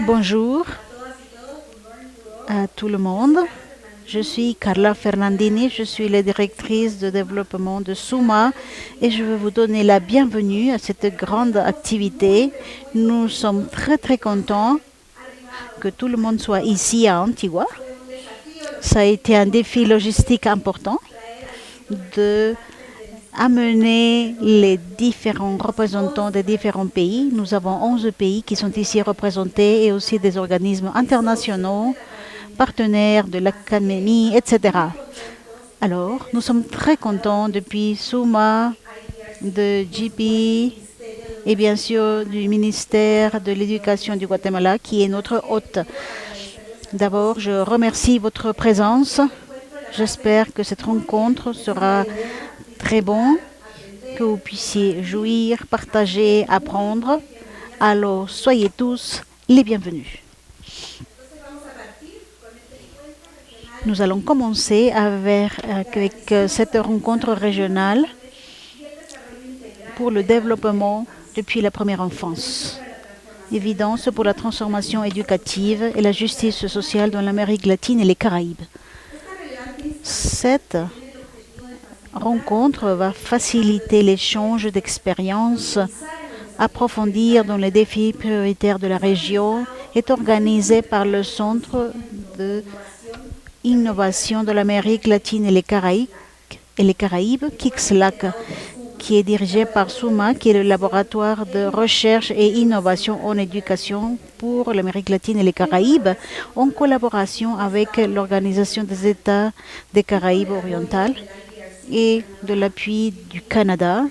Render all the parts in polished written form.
Bonjour à tout le monde. Je suis Carla Fernandini, je suis la directrice de développement de Suma et je veux vous donner la bienvenue à cette grande activité. Nous sommes très contents que tout le monde soit ici à Antigua. Ça a été un défi logistique important de amener les différents représentants des différents pays. Nous avons 11 pays qui sont ici représentés et aussi des organismes internationaux, partenaires de l'académie, etc. Alors, nous sommes très contents depuis Suma, de JP et bien sûr du ministère de l'Éducation du Guatemala qui est notre hôte. D'abord, je remercie votre présence. J'espère que cette rencontre sera très bonne, que vous puissiez jouir, partager, apprendre. Alors, soyez tous les bienvenus. Nous allons commencer avec cette rencontre régionale pour le développement depuis la première enfance. Évidence pour la transformation éducative et la justice sociale dans l'Amérique latine et les Caraïbes. Cette rencontre va faciliter l'échange d'expériences, approfondir dans les défis prioritaires de la région, est organisée par le Centre d'innovation de l'Amérique latine et les Caraïbes, KIXLAC, qui est dirigé par SUMA, qui est le laboratoire de recherche et innovation en éducation pour l'Amérique latine et les Caraïbes, en collaboration avec l'Organisation des États des Caraïbes orientales et de l'appui du Canada,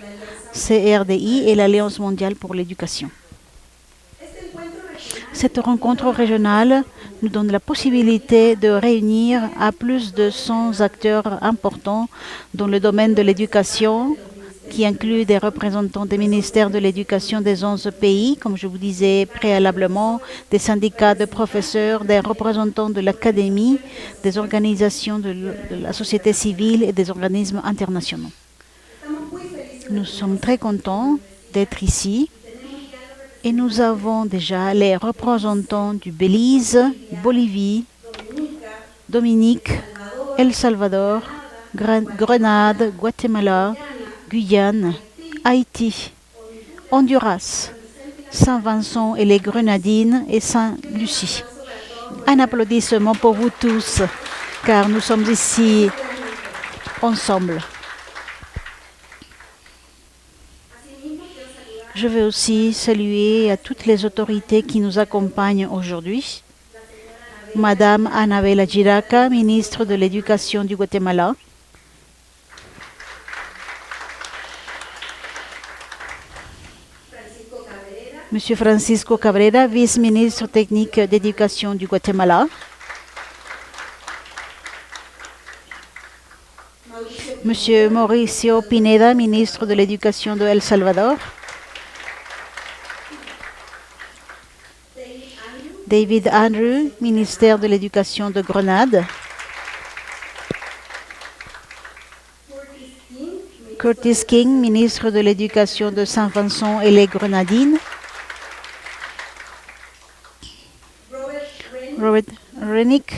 CRDI et l'Alliance mondiale pour l'éducation. Cette rencontre régionale nous donne la possibilité de réunir à plus de 100 acteurs importants dans le domaine de l'éducation, qui inclut des représentants des ministères de l'éducation des 11 pays, comme je vous disais préalablement, des syndicats de professeurs, des représentants de l'académie, des organisations de la société civile et des organismes internationaux. Nous sommes très contents d'être ici et nous avons déjà les représentants du Belize, Bolivie, Dominique, El Salvador, Grenade, Guatemala, Guyane, Haïti, Honduras, Saint-Vincent et les Grenadines et Saint-Lucie. Un applaudissement pour vous tous, car nous sommes ici ensemble. Je veux aussi saluer à toutes les autorités qui nous accompagnent aujourd'hui. Madame Anabela Giraca, ministre de l'Éducation du Guatemala. Monsieur Francisco Cabrera, vice-ministre technique d'éducation du Guatemala. Monsieur Mauricio Pineda, ministre de l'Éducation de El Salvador. David Andrew, ministère de l'Éducation de Grenade. Curtis King, ministre de l'Éducation de Saint-Vincent et les Grenadines. Robert Renick,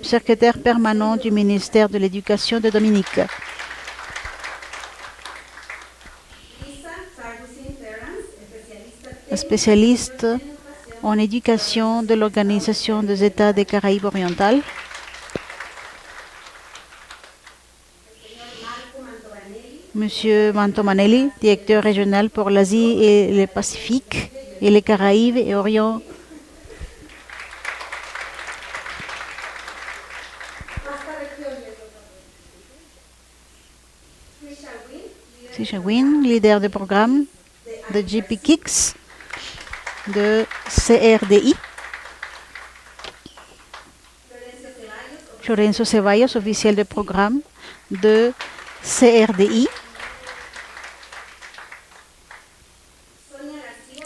secrétaire permanent du ministère de l'Éducation de Dominique. Spécialiste en éducation de l'Organisation des États des Caraïbes orientales. Monsieur Mantomanelli, directeur régional pour l'Asie et le Pacifique et les Caraïbes et Orient. Trisha Wynn, leader de programme de JP-KIX, de CRDI. Lorenzo Ceballos, officiel de programme de CRDI.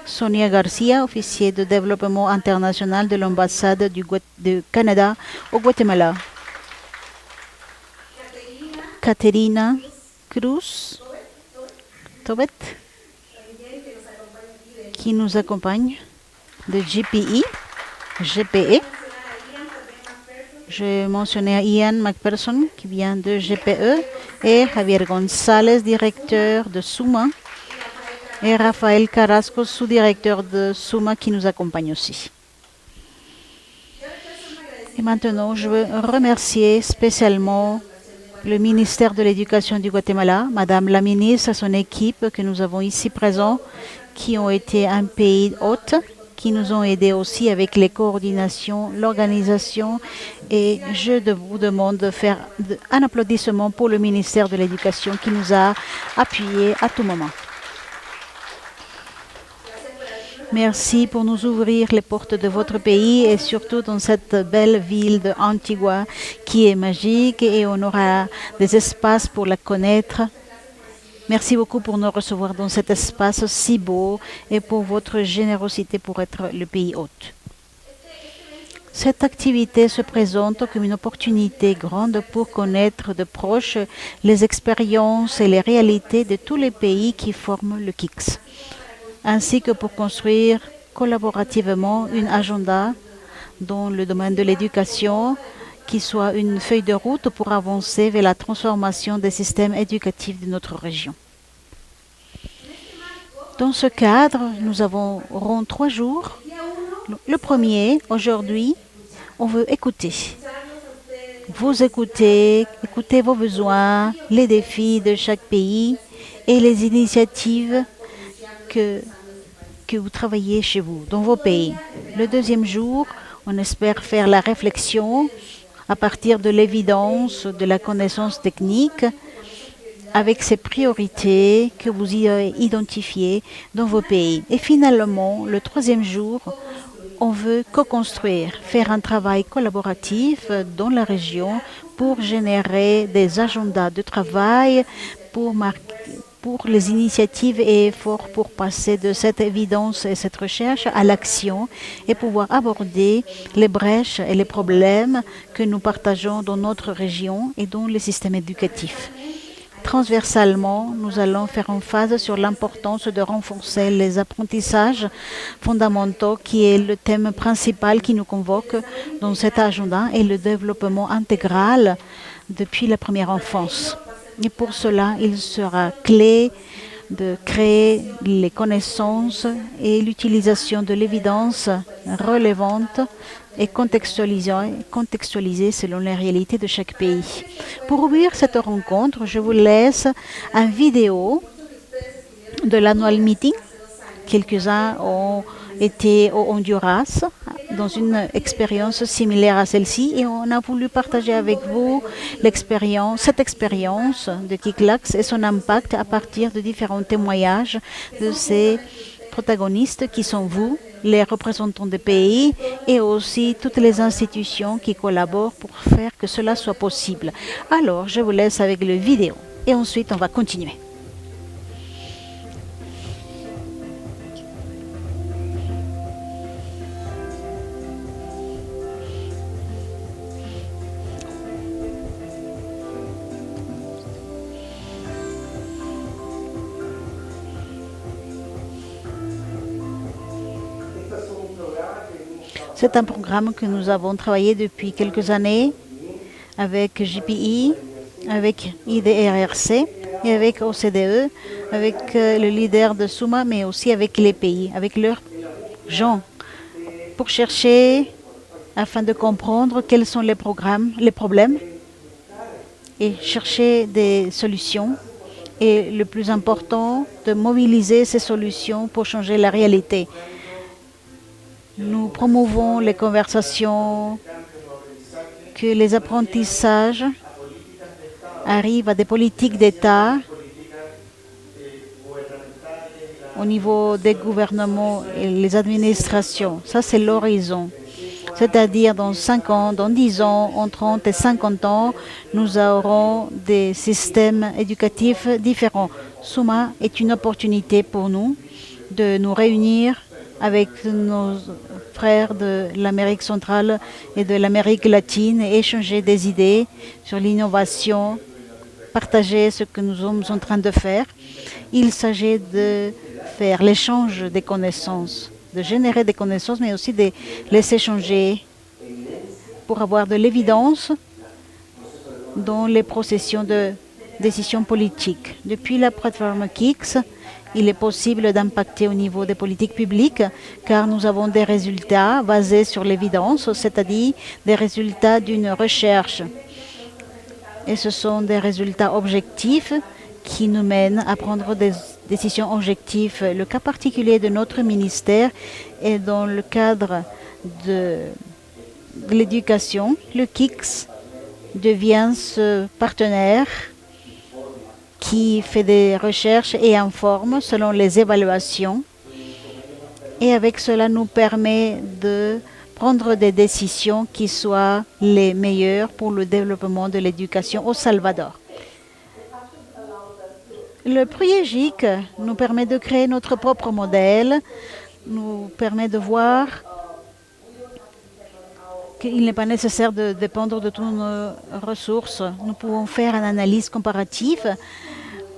Sonia Garcia, officier de développement international de l'ambassade du Canada au Guatemala. Caterina Cruz Tobet, qui nous accompagne de GPE. Je mentionnais Ian McPherson qui vient de GPE et Javier González, directeur de SUMA, et Rafael Carrasco, sous-directeur de SUMA, qui nous accompagne aussi. Et maintenant, je veux remercier spécialement le ministère de l'Éducation du Guatemala, Madame la ministre et son équipe que nous avons ici présents, qui ont été un pays hôte, qui nous ont aidés aussi avec les coordinations, l'organisation. Et je vous demande de faire un applaudissement pour le ministère de l'Éducation qui nous a appuyés à tout moment. Merci pour nous ouvrir les portes de votre pays et surtout dans cette belle ville de Antigua qui est magique et on aura des espaces pour la connaître. Merci beaucoup pour nous recevoir dans cet espace si beau et pour votre générosité pour être le pays hôte. Cette activité se présente comme une opportunité grande pour connaître de proche les expériences et les réalités de tous les pays qui forment le KICS, ainsi que pour construire collaborativement un agenda dans le domaine de l'éducation qui soit une feuille de route pour avancer vers la transformation des systèmes éducatifs de notre région. Dans ce cadre, nous aurons 3 jours. Le premier, aujourd'hui, on veut écouter. Vous écoutez vos besoins, les défis de chaque pays et les initiatives que vous travaillez chez vous, dans vos pays. Le deuxième jour, on espère faire la réflexion à partir de l'évidence, de la connaissance technique, avec ces priorités que vous identifiez dans vos pays. Et finalement, le troisième jour, on veut co-construire, faire un travail collaboratif dans la région pour générer des agendas de travail, pour les initiatives et efforts pour passer de cette évidence et cette recherche à l'action et pouvoir aborder les brèches et les problèmes que nous partageons dans notre région et dans les systèmes éducatifs. Transversalement, nous allons faire emphase sur l'importance de renforcer les apprentissages fondamentaux qui est le thème principal qui nous convoque dans cet agenda et le développement intégral depuis la première enfance. Et pour cela, il sera clé de créer les connaissances et l'utilisation de l'évidence relevante et contextualisée selon les réalités de chaque pays. Pour ouvrir cette rencontre, je vous laisse une vidéo de l'annual meeting. Quelques-uns ont été au Honduras dans une expérience similaire à celle-ci et on a voulu partager avec vous cette expérience de TICLACS et son impact à partir de différents témoignages de ces protagonistes qui sont vous, les représentants des pays et aussi toutes les institutions qui collaborent pour faire que cela soit possible. Alors, je vous laisse avec le vidéo et ensuite on va continuer. C'est un programme que nous avons travaillé depuis quelques années avec JPI, avec IDRRC et avec OCDE, avec le leader de SUMA, mais aussi avec les pays, avec leurs gens, pour chercher, afin de comprendre quels sont les problèmes et chercher des solutions. Et le plus important, de mobiliser ces solutions pour changer la réalité. Nous promouvons les conversations, que les apprentissages arrivent à des politiques d'État au niveau des gouvernements et les administrations. Ça, c'est l'horizon. C'est-à-dire dans 5 ans, dans 10 ans, en 30 et 50 ans, nous aurons des systèmes éducatifs différents. SUMA est une opportunité pour nous de nous réunir avec nos frères de l'Amérique centrale et de l'Amérique latine et échanger des idées sur l'innovation, partager ce que nous sommes en train de faire. Il s'agit de faire l'échange des connaissances de générer des connaissances, mais aussi de les échanger pour avoir de l'évidence dans les processions de décision politique. Depuis la plateforme KIX, il est possible d'impacter au niveau des politiques publiques car nous avons des résultats basés sur l'évidence, c'est-à-dire des résultats d'une recherche. Et ce sont des résultats objectifs qui nous mènent à prendre des décisions objectives. Le cas particulier de notre ministère est dans le cadre de l'éducation. Le KIX devient ce partenaire qui fait des recherches et informe selon les évaluations. Et avec cela, nous permet de prendre des décisions qui soient les meilleures pour le développement de l'éducation au Salvador. Le projet GIC nous permet de créer notre propre modèle, nous permet de voir qu'il n'est pas nécessaire de dépendre de toutes nos ressources. Nous pouvons faire une analyse comparative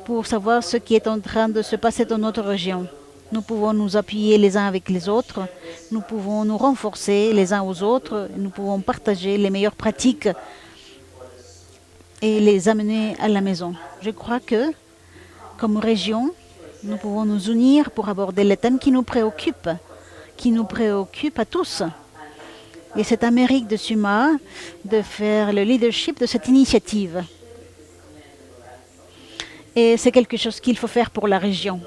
pour savoir ce qui est en train de se passer dans notre région. Nous pouvons nous appuyer les uns avec les autres, nous pouvons nous renforcer les uns aux autres, nous pouvons partager les meilleures pratiques et les amener à la maison. Je crois que, comme région, nous pouvons nous unir pour aborder les thèmes qui nous préoccupent à tous. Et c'est à Amérique de Suma de faire le leadership de cette initiative. Et c'est quelque chose qu'il faut faire pour la région.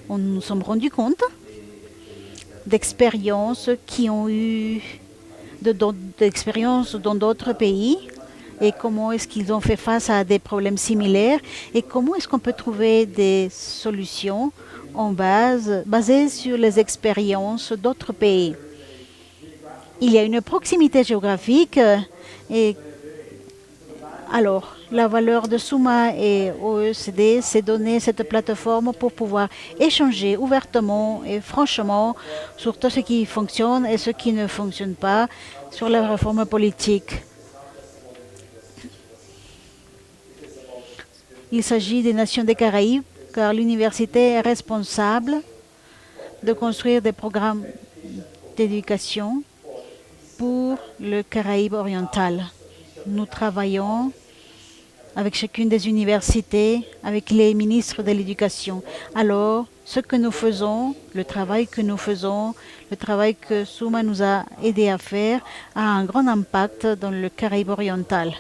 On nous sommes rendus compte d'expériences qui ont eu d'expériences dans d'autres pays et comment est-ce qu'ils ont fait face à des problèmes similaires et comment est-ce qu'on peut trouver des solutions basées sur les expériences d'autres pays. Il y a une proximité géographique et alors la valeur de Suma et OECD, c'est donner cette plateforme pour pouvoir échanger ouvertement et franchement sur tout ce qui fonctionne et ce qui ne fonctionne pas sur la réforme politique. Il s'agit des nations des Caraïbes car l'université est responsable de construire des programmes d'éducation pour le Caraïbe oriental. Nous travaillons avec chacune des universités, avec les ministres de l'Éducation. Alors, ce que nous faisons, le travail que nous faisons, le travail que Suma nous a aidé à faire, a un grand impact dans le Caraïbe oriental.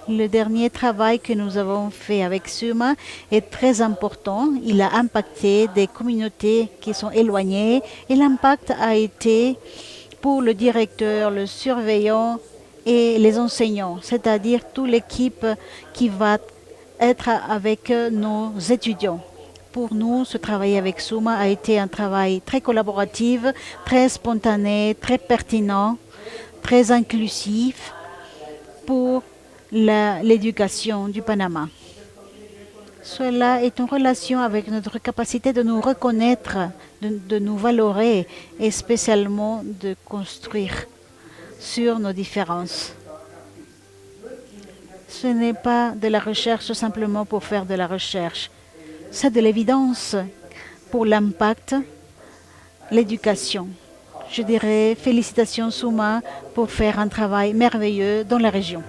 Le dernier travail que nous avons fait avec Suma est très important. Il a impacté des communautés qui sont éloignées et l'impact a été pour le directeur, le surveillant et les enseignants, c'est-à-dire toute l'équipe qui va être avec nos étudiants. Pour nous, ce travail avec Suma a été un travail très collaboratif, très spontané, très pertinent, très inclusif pour l'éducation du Panama. Cela est en relation avec notre capacité de nous reconnaître, de nous valorer et spécialement de construire sur nos différences. Ce n'est pas de la recherche simplement pour faire de la recherche. C'est de l'évidence pour l'impact, l'éducation. Je dirais félicitations Suma pour faire un travail merveilleux dans la région.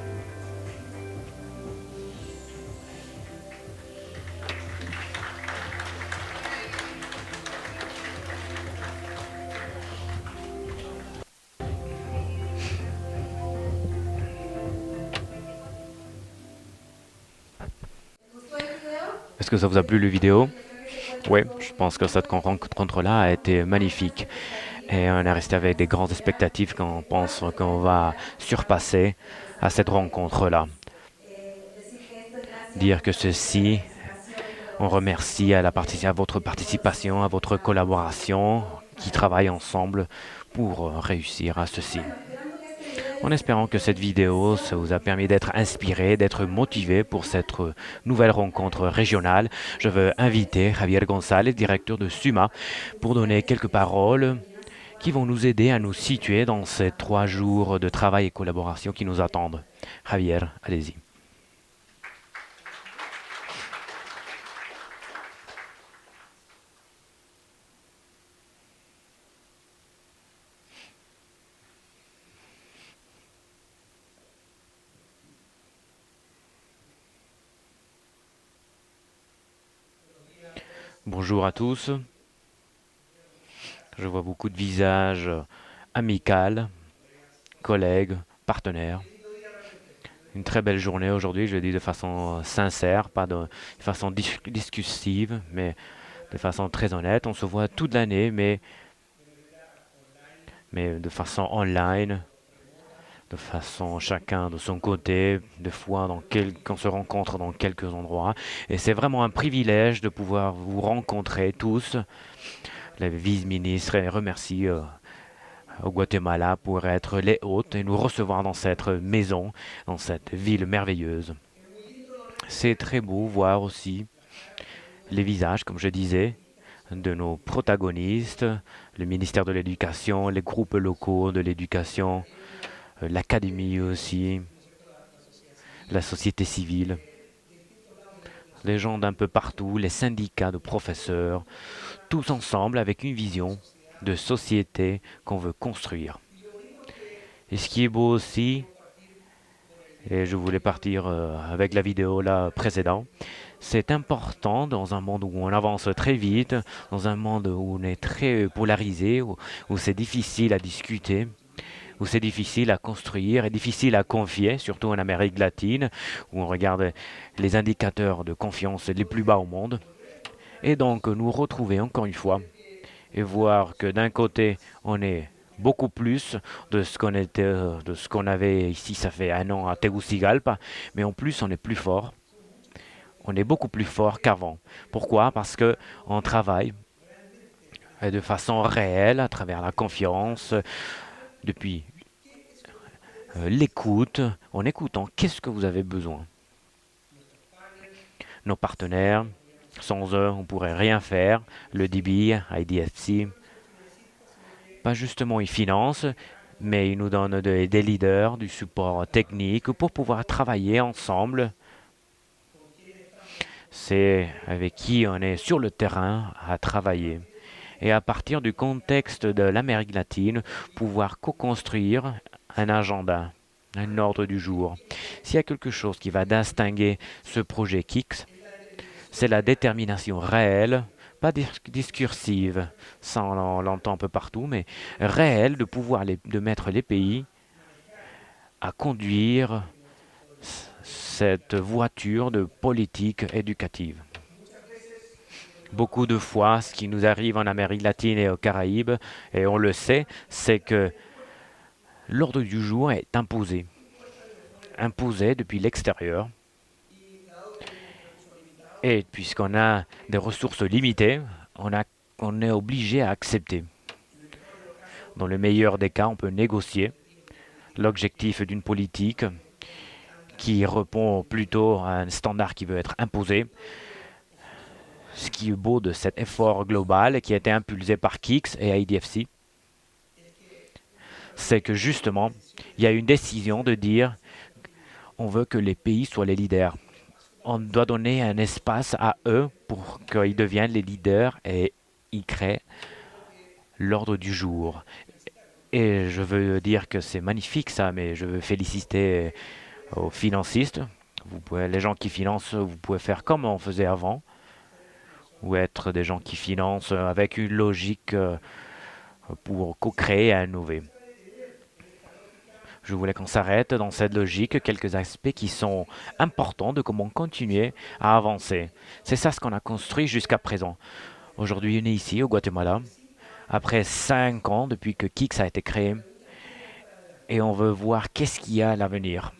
Est-ce que ça vous a plu, la vidéo? Oui, je pense que cette rencontre-là a été magnifique. Et on est resté avec des grandes expectatives qu'on pense qu'on va surpasser à cette rencontre-là. Dire que ceci, on remercie à votre participation, à votre collaboration, qui travaillent ensemble pour réussir à ceci. En espérant que cette vidéo ça vous a permis d'être inspiré, d'être motivé pour cette nouvelle rencontre régionale, je veux inviter Javier González, directeur de Suma, pour donner quelques paroles qui vont nous aider à nous situer dans ces 3 jours de travail et collaboration qui nous attendent. Javier, allez-y. Bonjour à tous. Je vois beaucoup de visages amicaux, collègues, partenaires. Une très belle journée aujourd'hui, je le dis de façon sincère, pas de façon discursive, mais de façon très honnête. On se voit toute l'année, mais de façon online, de façon chacun de son côté, des fois on se rencontre dans quelques endroits. Et c'est vraiment un privilège de pouvoir vous rencontrer tous. La vice-ministre remercie au Guatemala pour être les hôtes et nous recevoir dans cette maison, dans cette ville merveilleuse. C'est très beau voir aussi les visages, comme je disais, de nos protagonistes, le ministère de l'Éducation, les groupes locaux de l'éducation, l'académie aussi, la société civile, les gens d'un peu partout, les syndicats de professeurs, tous ensemble avec une vision de société qu'on veut construire. Et ce qui est beau aussi, et je voulais partir avec la vidéo là précédente, c'est important dans un monde où on avance très vite, dans un monde où on est très polarisé, où c'est difficile à discuter, où c'est difficile à construire et difficile à confier, surtout en Amérique latine, où on regarde les indicateurs de confiance les plus bas au monde. Et donc nous retrouver encore une fois et voir que d'un côté on est beaucoup plus de ce qu'on était, de ce qu'on avait ici, ça fait un an à Tegucigalpa, mais en plus on est plus fort. On est beaucoup plus fort qu'avant. Pourquoi? Parce que on travaille de façon réelle à travers la confiance, depuis l'écoute, en écoutant qu'est-ce que vous avez besoin. Nos partenaires, sans eux, on ne pourrait rien faire. Le DB, IDFC, pas justement ils financent, mais ils nous donnent des leaders, du support technique pour pouvoir travailler ensemble. C'est avec qui on est sur le terrain à travailler. Et à partir du contexte de l'Amérique latine, pouvoir co-construire un agenda, un ordre du jour. S'il y a quelque chose qui va distinguer ce projet KIX, c'est la détermination réelle, pas discursive, ça on l'entend un peu partout, mais réelle de pouvoir de mettre les pays à conduire cette voiture de politique éducative. Beaucoup de fois, ce qui nous arrive en Amérique latine et aux Caraïbes, et on le sait, c'est que l'ordre du jour est imposé. Imposé depuis l'extérieur. Et puisqu'on a des ressources limitées, on est obligé à accepter. Dans le meilleur des cas, on peut négocier l'objectif d'une politique qui répond plutôt à un standard qui veut être imposé. Ce qui est beau de cet effort global qui a été impulsé par KIX et IDFC, c'est que justement, il y a une décision de dire on veut que les pays soient les leaders. On doit donner un espace à eux pour qu'ils deviennent les leaders et ils créent l'ordre du jour. Et je veux dire que c'est magnifique ça, mais je veux féliciter aux financistes. Les gens qui financent, vous pouvez faire comme on faisait avant, ou être des gens qui financent avec une logique pour co-créer et innover. Je voulais qu'on s'arrête dans cette logique, quelques aspects qui sont importants de comment continuer à avancer. C'est ça ce qu'on a construit jusqu'à présent. Aujourd'hui, on est ici au Guatemala, après 5 ans depuis que KIX a été créé, et on veut voir qu'est-ce qu'il y a à l'avenir.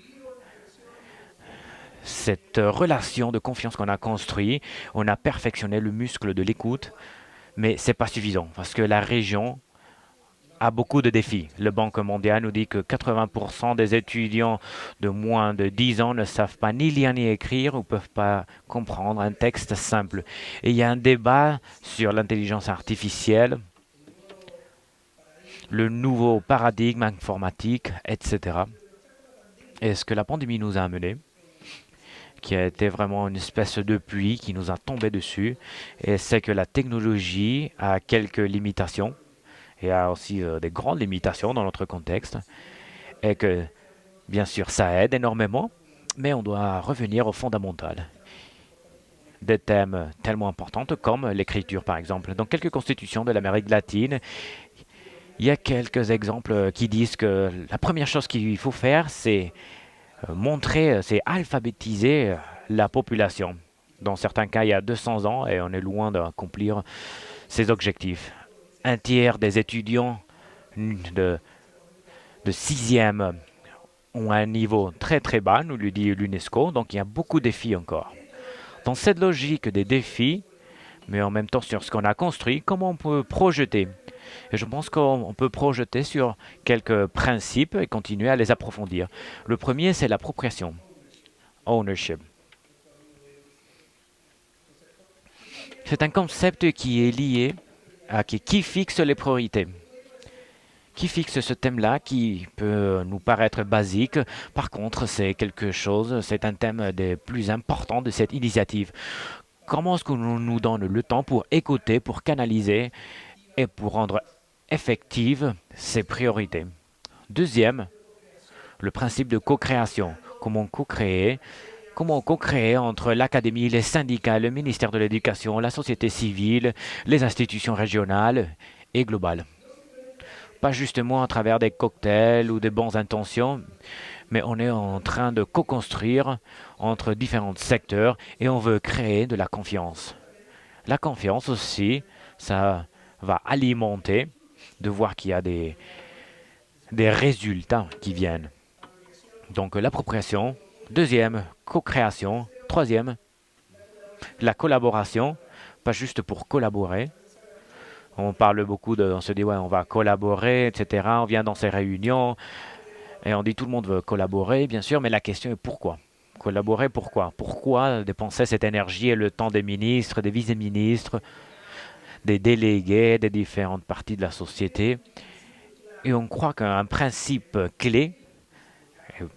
Cette relation de confiance qu'on a construite, on a perfectionné le muscle de l'écoute, mais ce n'est pas suffisant parce que la région a beaucoup de défis. Le Banque mondiale nous dit que 80% des étudiants de moins de 10 ans ne savent pas ni lire ni écrire ou ne peuvent pas comprendre un texte simple. Et il y a un débat sur l'intelligence artificielle, le nouveau paradigme informatique, etc. Et ce que la pandémie nous a amené, qui a été vraiment une espèce de pluie qui nous a tombé dessus, et c'est que la technologie a quelques limitations et a aussi des grandes limitations dans notre contexte, et que bien sûr ça aide énormément, mais on doit revenir au fondamental. des thèmes tellement importants comme l'écriture, par exemple. Dans quelques constitutions de l'Amérique latine, il y a quelques exemples qui disent que la première chose qu'il faut faire, c'est montrer, c'est alphabétiser la population. Dans certains cas, il y a 200 ans et on est loin d'accomplir ces objectifs. Un tiers des étudiants de, de sixième ont un niveau très très bas, nous le dit l'UNESCO, donc il y a beaucoup de défis encore. Dans cette logique des défis, mais en même temps sur ce qu'on a construit, comment on peut projeter? Et je pense qu'on peut projeter sur quelques principes et continuer à les approfondir. Le premier, c'est l'appropriation, ownership. C'est un concept qui est lié à qui fixe les priorités. Qui fixe ce thème-là qui peut nous paraître basique. Par contre, c'est quelque chose, c'est un thème des plus importants de cette initiative. Comment est-ce qu'on nous donne le temps pour écouter, pour canaliser et pour rendre effectives ces priorités? Deuxième, le principe de co-création. Comment co-créer? Comment co-créer entre l'académie, les syndicats, le ministère de l'Éducation, la société civile, les institutions régionales et globales? Pas justement à travers des cocktails ou des bonnes intentions, mais on est en train de co-construire entre différents secteurs et on veut créer de la confiance. La confiance aussi, ça va alimenter de voir qu'il y a des résultats qui viennent. Donc l'appropriation, deuxième, co-création, troisième, la collaboration, pas juste pour collaborer. On parle beaucoup on se dit ouais, on va collaborer, etc. On vient dans ces réunions et on dit tout le monde veut collaborer, bien sûr, mais la question est pourquoi? Collaborer, pourquoi? Pourquoi dépenser cette énergie et le temps des ministres, des vice-ministres, des délégués, des différentes parties de la société? Et on croit qu'un principe clé,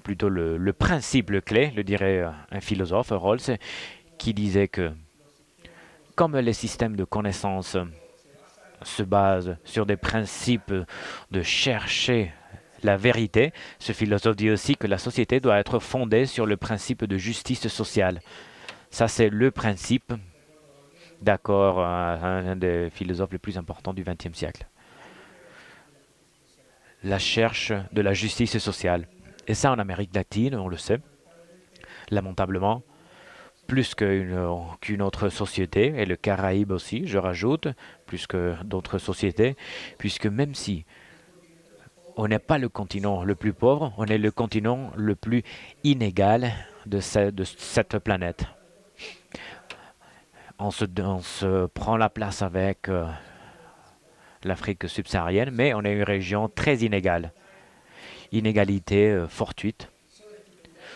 plutôt le principe clé, le dirait un philosophe, Rawls, qui disait que comme les systèmes de connaissances se basent sur des principes de chercher la vérité, ce philosophe dit aussi que la société doit être fondée sur le principe de justice sociale. Ça, c'est le principe, d'accord, un des philosophes les plus importants du XXe siècle. La recherche de la justice sociale. Et ça, en Amérique latine, on le sait, lamentablement, plus qu'une autre société, et le Caraïbe aussi, je rajoute, plus que d'autres sociétés, puisque même si on n'est pas le continent le plus pauvre, on est le continent le plus inégal de cette planète. On se prend la place avec l'Afrique subsaharienne, mais on est une région très inégale. Inégalité fortuite.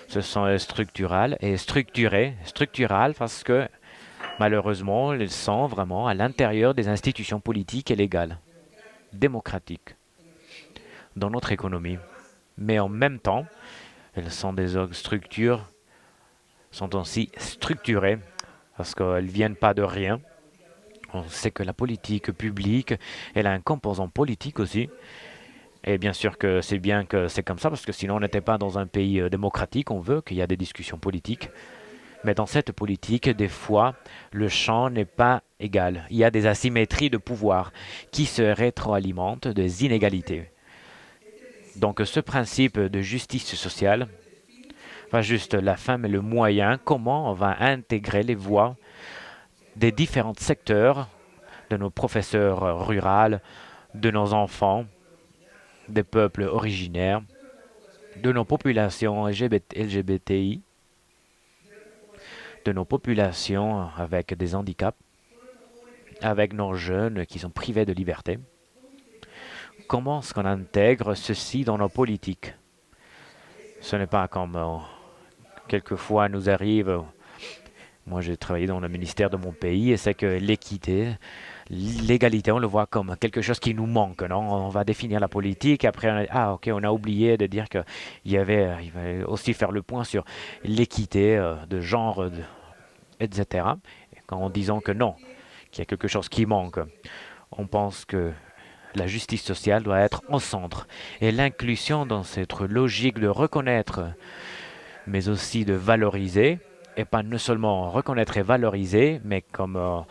Ce sont structurales et structurales parce que malheureusement, elles sont vraiment à l'intérieur des institutions politiques et légales, démocratiques, dans notre économie. Mais en même temps, elles sont des structures, sont aussi structurées parce qu'elles ne viennent pas de rien. On sait que la politique publique, elle a un composant politique aussi. Et bien sûr que c'est bien que c'est comme ça, parce que sinon on n'était pas dans un pays démocratique, on veut qu'il y ait des discussions politiques. Mais dans cette politique, des fois, le champ n'est pas égal. Il y a des asymétries de pouvoir qui se rétroalimentent des inégalités. Donc ce principe de justice sociale, pas juste la fin, mais le moyen, comment on va intégrer les voix des différents secteurs, de nos professeurs ruraux, de nos enfants, des peuples originaires, de nos populations LGBTI, de nos populations avec des handicaps, avec nos jeunes qui sont privés de liberté. Comment est-ce qu'on intègre ceci dans nos politiques? Ce n'est pas comme quelquefois nous arrive. Moi, j'ai travaillé dans le ministère de mon pays et c'est que l'équité, l'égalité, on le voit comme quelque chose qui nous manque, non? On va définir la politique, après, on a oublié de dire il va aussi faire le point sur l'équité de genre, etc. En disant que non, qu'il y a quelque chose qui manque, on pense que la justice sociale doit être au centre. Et l'inclusion dans cette logique de reconnaître, mais aussi de valoriser et pas non seulement reconnaître et valoriser, mais comme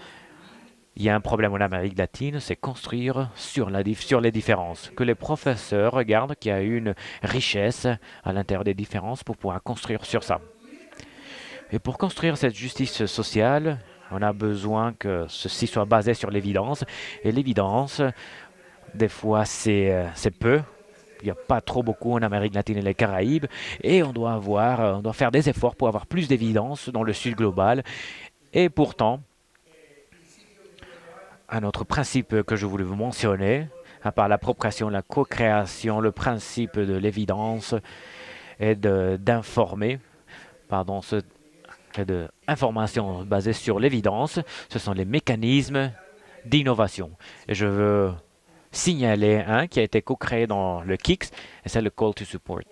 il y a un problème en Amérique latine, c'est construire sur les différences. Que les professeurs regardent qu'il y a une richesse à l'intérieur des différences pour pouvoir construire sur ça. Et pour construire cette justice sociale, on a besoin que ceci soit basé sur l'évidence. Et l'évidence, des fois, c'est peu. Il n'y a pas trop beaucoup en Amérique latine et les Caraïbes. Et on doit faire des efforts pour avoir plus d'évidence dans le Sud global. Et pourtant, un autre principe que je voulais vous mentionner, à part l'appropriation, la co-création, le principe de l'évidence et d'informer, pardon, et de information basée sur l'évidence, ce sont les mécanismes d'innovation. Et je veux signaler un qui a été co-créé dans le KICS, et c'est le Call to Support.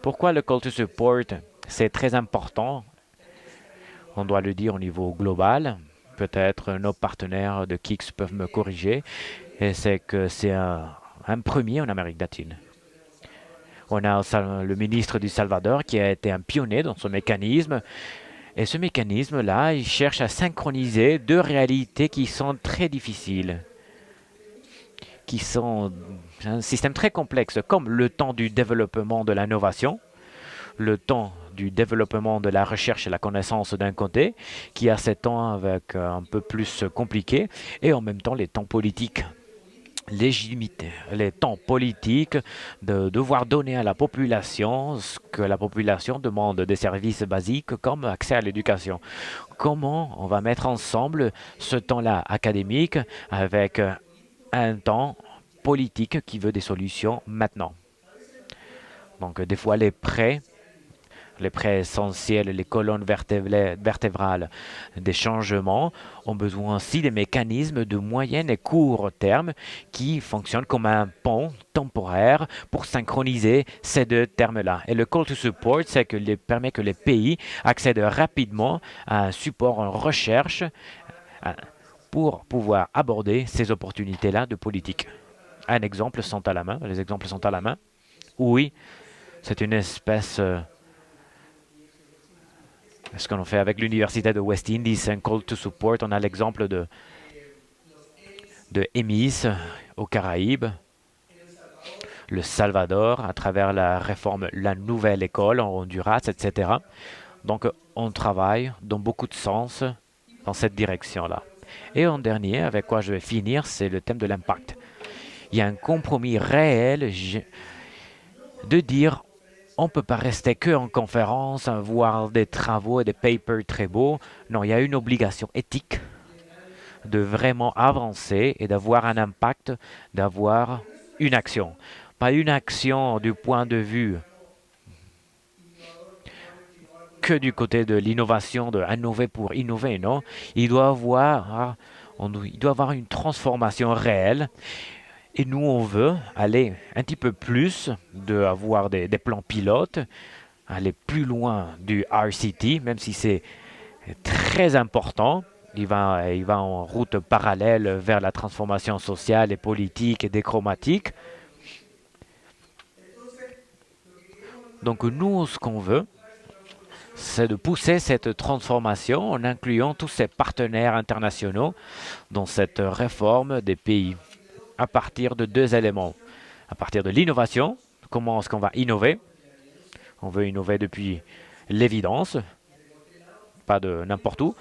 Pourquoi le Call to Support? C'est très important. On doit le dire au niveau global. Peut-être nos partenaires de KICS peuvent me corriger. Et c'est que c'est un premier en Amérique latine. On a le ministre du Salvador qui a été un pionnier dans ce mécanisme. Et ce mécanisme-là, il cherche à synchroniser deux réalités qui sont très difficiles, qui sont un système très complexe, comme le temps du développement de l'innovation, le temps du développement de la recherche et la connaissance d'un côté, qui a ces temps avec un peu plus compliqué, et en même temps les temps politiques légitimité, les temps politiques de devoir donner à la population ce que la population demande, des services basiques comme accès à l'éducation. Comment on va mettre ensemble ce temps-là académique avec un temps politique qui veut des solutions maintenant? Donc des fois les prêts essentiels, les colonnes vertébrales des changements ont besoin aussi des mécanismes de moyen et court terme qui fonctionnent comme un pont temporaire pour synchroniser ces deux termes-là. Et le call to support, c'est que permet que les pays accèdent rapidement à un support en recherche pour pouvoir aborder ces opportunités-là de politique. Un exemple sont à la main, les exemples sont à la main. Oui, c'est une espèce ce qu'on fait avec l'Université de West Indies, un call to support. On a l'exemple de EMIS aux Caraïbes, le Salvador à travers la réforme, la nouvelle école en Honduras, etc. Donc on travaille dans beaucoup de sens dans cette direction-là. Et en dernier, avec quoi je vais finir, c'est le thème de l'impact. Il y a un compromis réel de dire on ne peut pas rester que en conférence, voir des travaux et des papers très beaux. Non, il y a une obligation éthique de vraiment avancer et d'avoir un impact, d'avoir une action. Pas une action du point de vue que du côté de l'innovation, de innover pour innover, non. Il doit il doit avoir une transformation réelle. Et nous, on veut aller un petit peu plus, avoir des plans pilotes, aller plus loin du RCT, même si c'est très important. Il va en route parallèle vers la transformation sociale et politique et déchromatique. Donc nous, ce qu'on veut, c'est de pousser cette transformation en incluant tous ces partenaires internationaux dans cette réforme des pays, à partir de deux éléments. À partir de l'innovation, comment est-ce qu'on va innover? On veut innover depuis l'évidence, pas de n'importe où.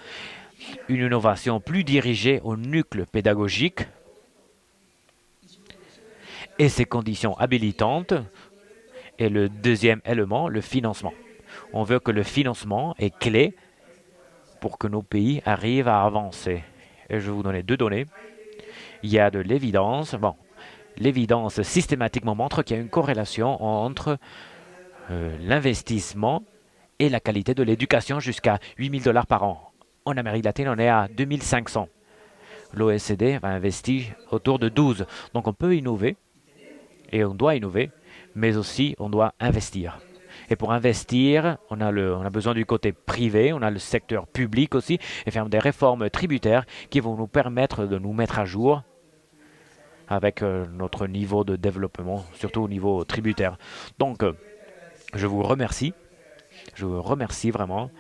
Une innovation plus dirigée au nucléo pédagogique et ses conditions habilitantes. Et le deuxième élément, le financement. On veut que le financement est clé pour que nos pays arrivent à avancer. Et je vais vous donner deux données. Il y a de l'évidence. Bon, l'évidence systématiquement montre qu'il y a une corrélation entre l'investissement et la qualité de l'éducation jusqu'à 8 000 $ par an. En Amérique latine, on est à 2 500. L'OSCD va investir autour de 12. Donc on peut innover et on doit innover, mais aussi on doit investir. Et pour investir, on a besoin du côté privé, on a le secteur public aussi, et faire des réformes tributaires qui vont nous permettre de nous mettre à jour avec notre niveau de développement, surtout au niveau tributaire. Donc, je vous remercie Je vous remercie vraiment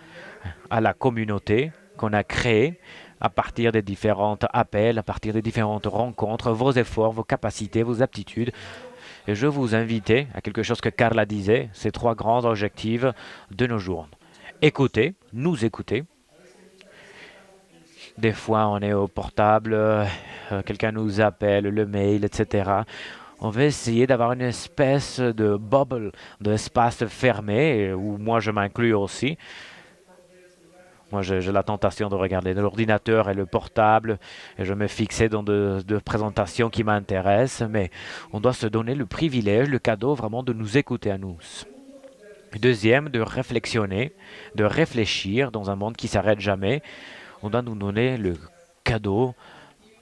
à la communauté qu'on a créée à partir des différents appels, à partir des différentes rencontres, vos efforts, vos capacités, vos aptitudes. Et je vous invite à quelque chose que Carla disait, ces trois grands objectifs de nos jours. Écouter, nous écouter. Des fois, on est au portable, quelqu'un nous appelle, le mail, etc. On va essayer d'avoir une espèce de bubble, d'espace fermé, où moi je m'inclus aussi. Moi, j'ai la tentation de regarder l'ordinateur et le portable et je me fixer dans de présentations qui m'intéressent, mais on doit se donner le privilège, le cadeau vraiment de nous écouter à nous. Deuxième, de réflexionner, de réfléchir dans un monde qui s'arrête jamais. On doit nous donner le cadeau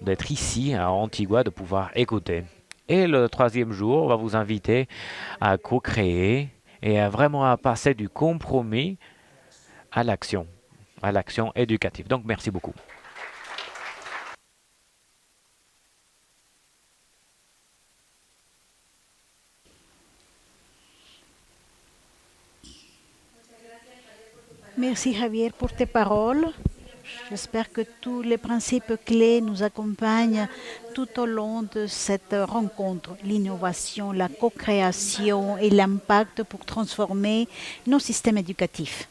d'être ici à Antigua, de pouvoir écouter. Et le troisième jour, on va vous inviter à co-créer et à vraiment à passer du compromis à l'action éducative. Donc, merci beaucoup. Merci Javier pour tes paroles. J'espère que tous les principes clés nous accompagnent tout au long de cette rencontre. L'innovation, la co-création et l'impact pour transformer nos systèmes éducatifs.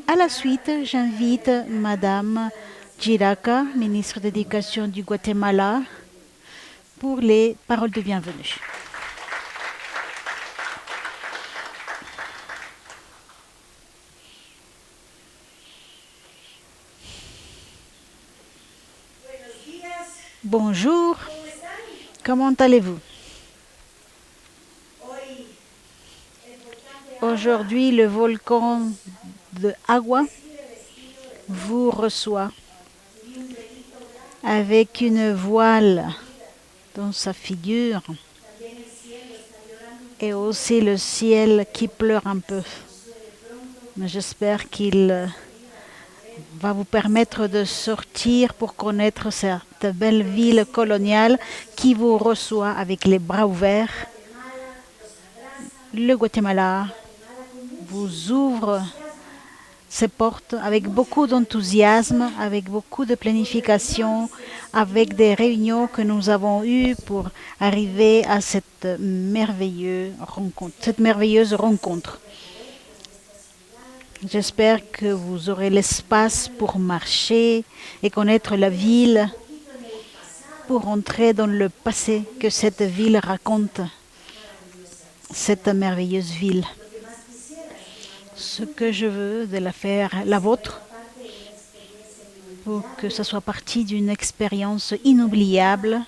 À la suite, j'invite Madame Giraca, ministre de l'Éducation du Guatemala, pour les paroles de bienvenue. Bonjour, comment allez-vous? Aujourd'hui, le volcan de Agua vous reçoit avec une voile dans sa figure et aussi le ciel qui pleure un peu. Mais j'espère qu'il va vous permettre de sortir pour connaître cette belle ville coloniale qui vous reçoit avec les bras ouverts. Le Guatemala vous ouvre ses portes avec beaucoup d'enthousiasme, avec beaucoup de planification, avec des réunions que nous avons eues pour arriver à cette merveilleuse rencontre. J'espère que vous aurez l'espace pour marcher et connaître la ville, pour entrer dans le passé que cette ville raconte, cette merveilleuse ville. Ce que je veux de la faire la vôtre, pour que ce soit partie d'une expérience inoubliable,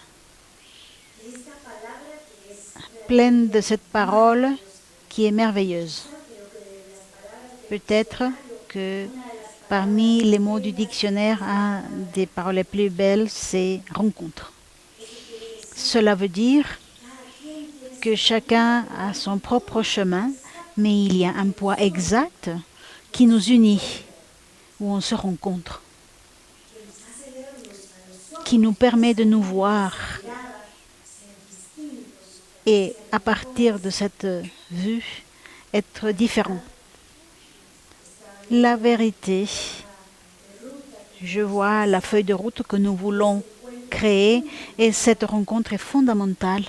pleine de cette parole qui est merveilleuse. Peut-être que parmi les mots du dictionnaire, un des paroles les plus belles, c'est rencontre. Cela veut dire que chacun a son propre chemin, mais il y a un point exact qui nous unit, où on se rencontre, qui nous permet de nous voir. Et à partir de cette vue, être différent. La vérité, je vois la feuille de route que nous voulons créer et cette rencontre est fondamentale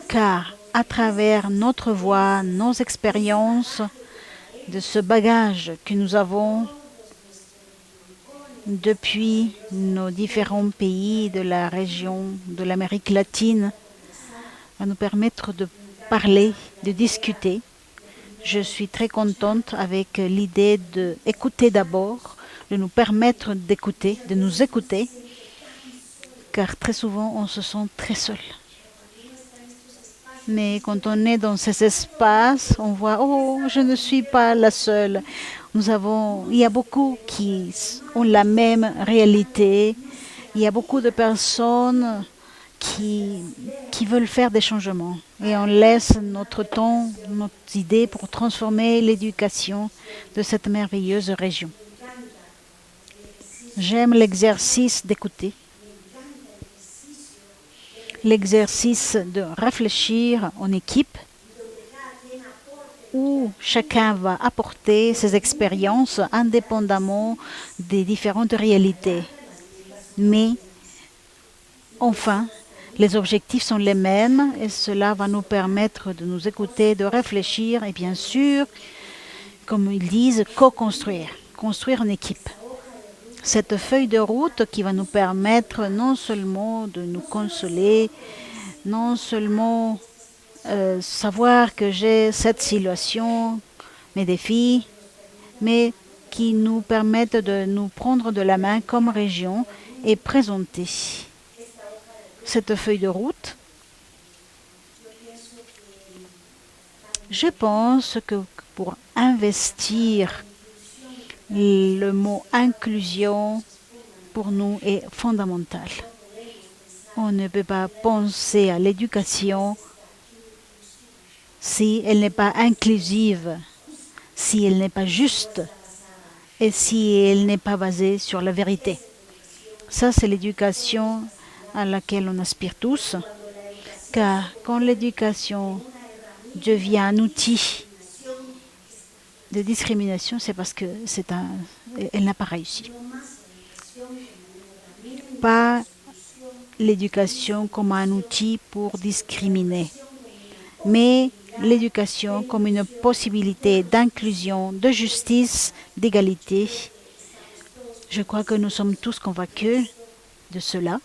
car à travers notre voix, nos expériences, de ce bagage que nous avons depuis nos différents pays de la région de l'Amérique latine, va nous permettre de parler, de discuter. Je suis très contente avec l'idée d'écouter d'abord, de nous permettre d'écouter, de nous écouter, car très souvent on se sent très seul. Mais quand on est dans ces espaces, on voit « Oh, je ne suis pas la seule ». Il y a beaucoup qui ont la même réalité. Il y a beaucoup de personnes qui veulent faire des changements. Et on laisse notre temps, notre idée pour transformer l'éducation de cette merveilleuse région. J'aime l'exercice d'écouter, l'exercice de réfléchir en équipe, où où chacun va apporter ses expériences indépendamment des différentes réalités. Mais enfin, les objectifs sont les mêmes et cela va nous permettre de nous écouter, de réfléchir et bien sûr, comme ils disent, co-construire, construire une équipe. Cette feuille de route qui va nous permettre non seulement de nous consoler, non seulement savoir que j'ai cette situation, mes défis, mais qui nous permettent de nous prendre de la main comme région et présenter cette feuille de route. Je pense que pour investir, le mot inclusion pour nous est fondamental. On ne peut pas penser à l'éducation si elle n'est pas inclusive, si elle n'est pas juste et si elle n'est pas basée sur la vérité. Ça, c'est l'éducation à laquelle on aspire tous, car quand l'éducation devient un outil de discrimination, c'est parce que elle n'a pas réussi. Pas l'éducation comme un outil pour discriminer, mais l'éducation comme une possibilité d'inclusion, de justice, d'égalité. Je crois que nous sommes tous convaincus de cela.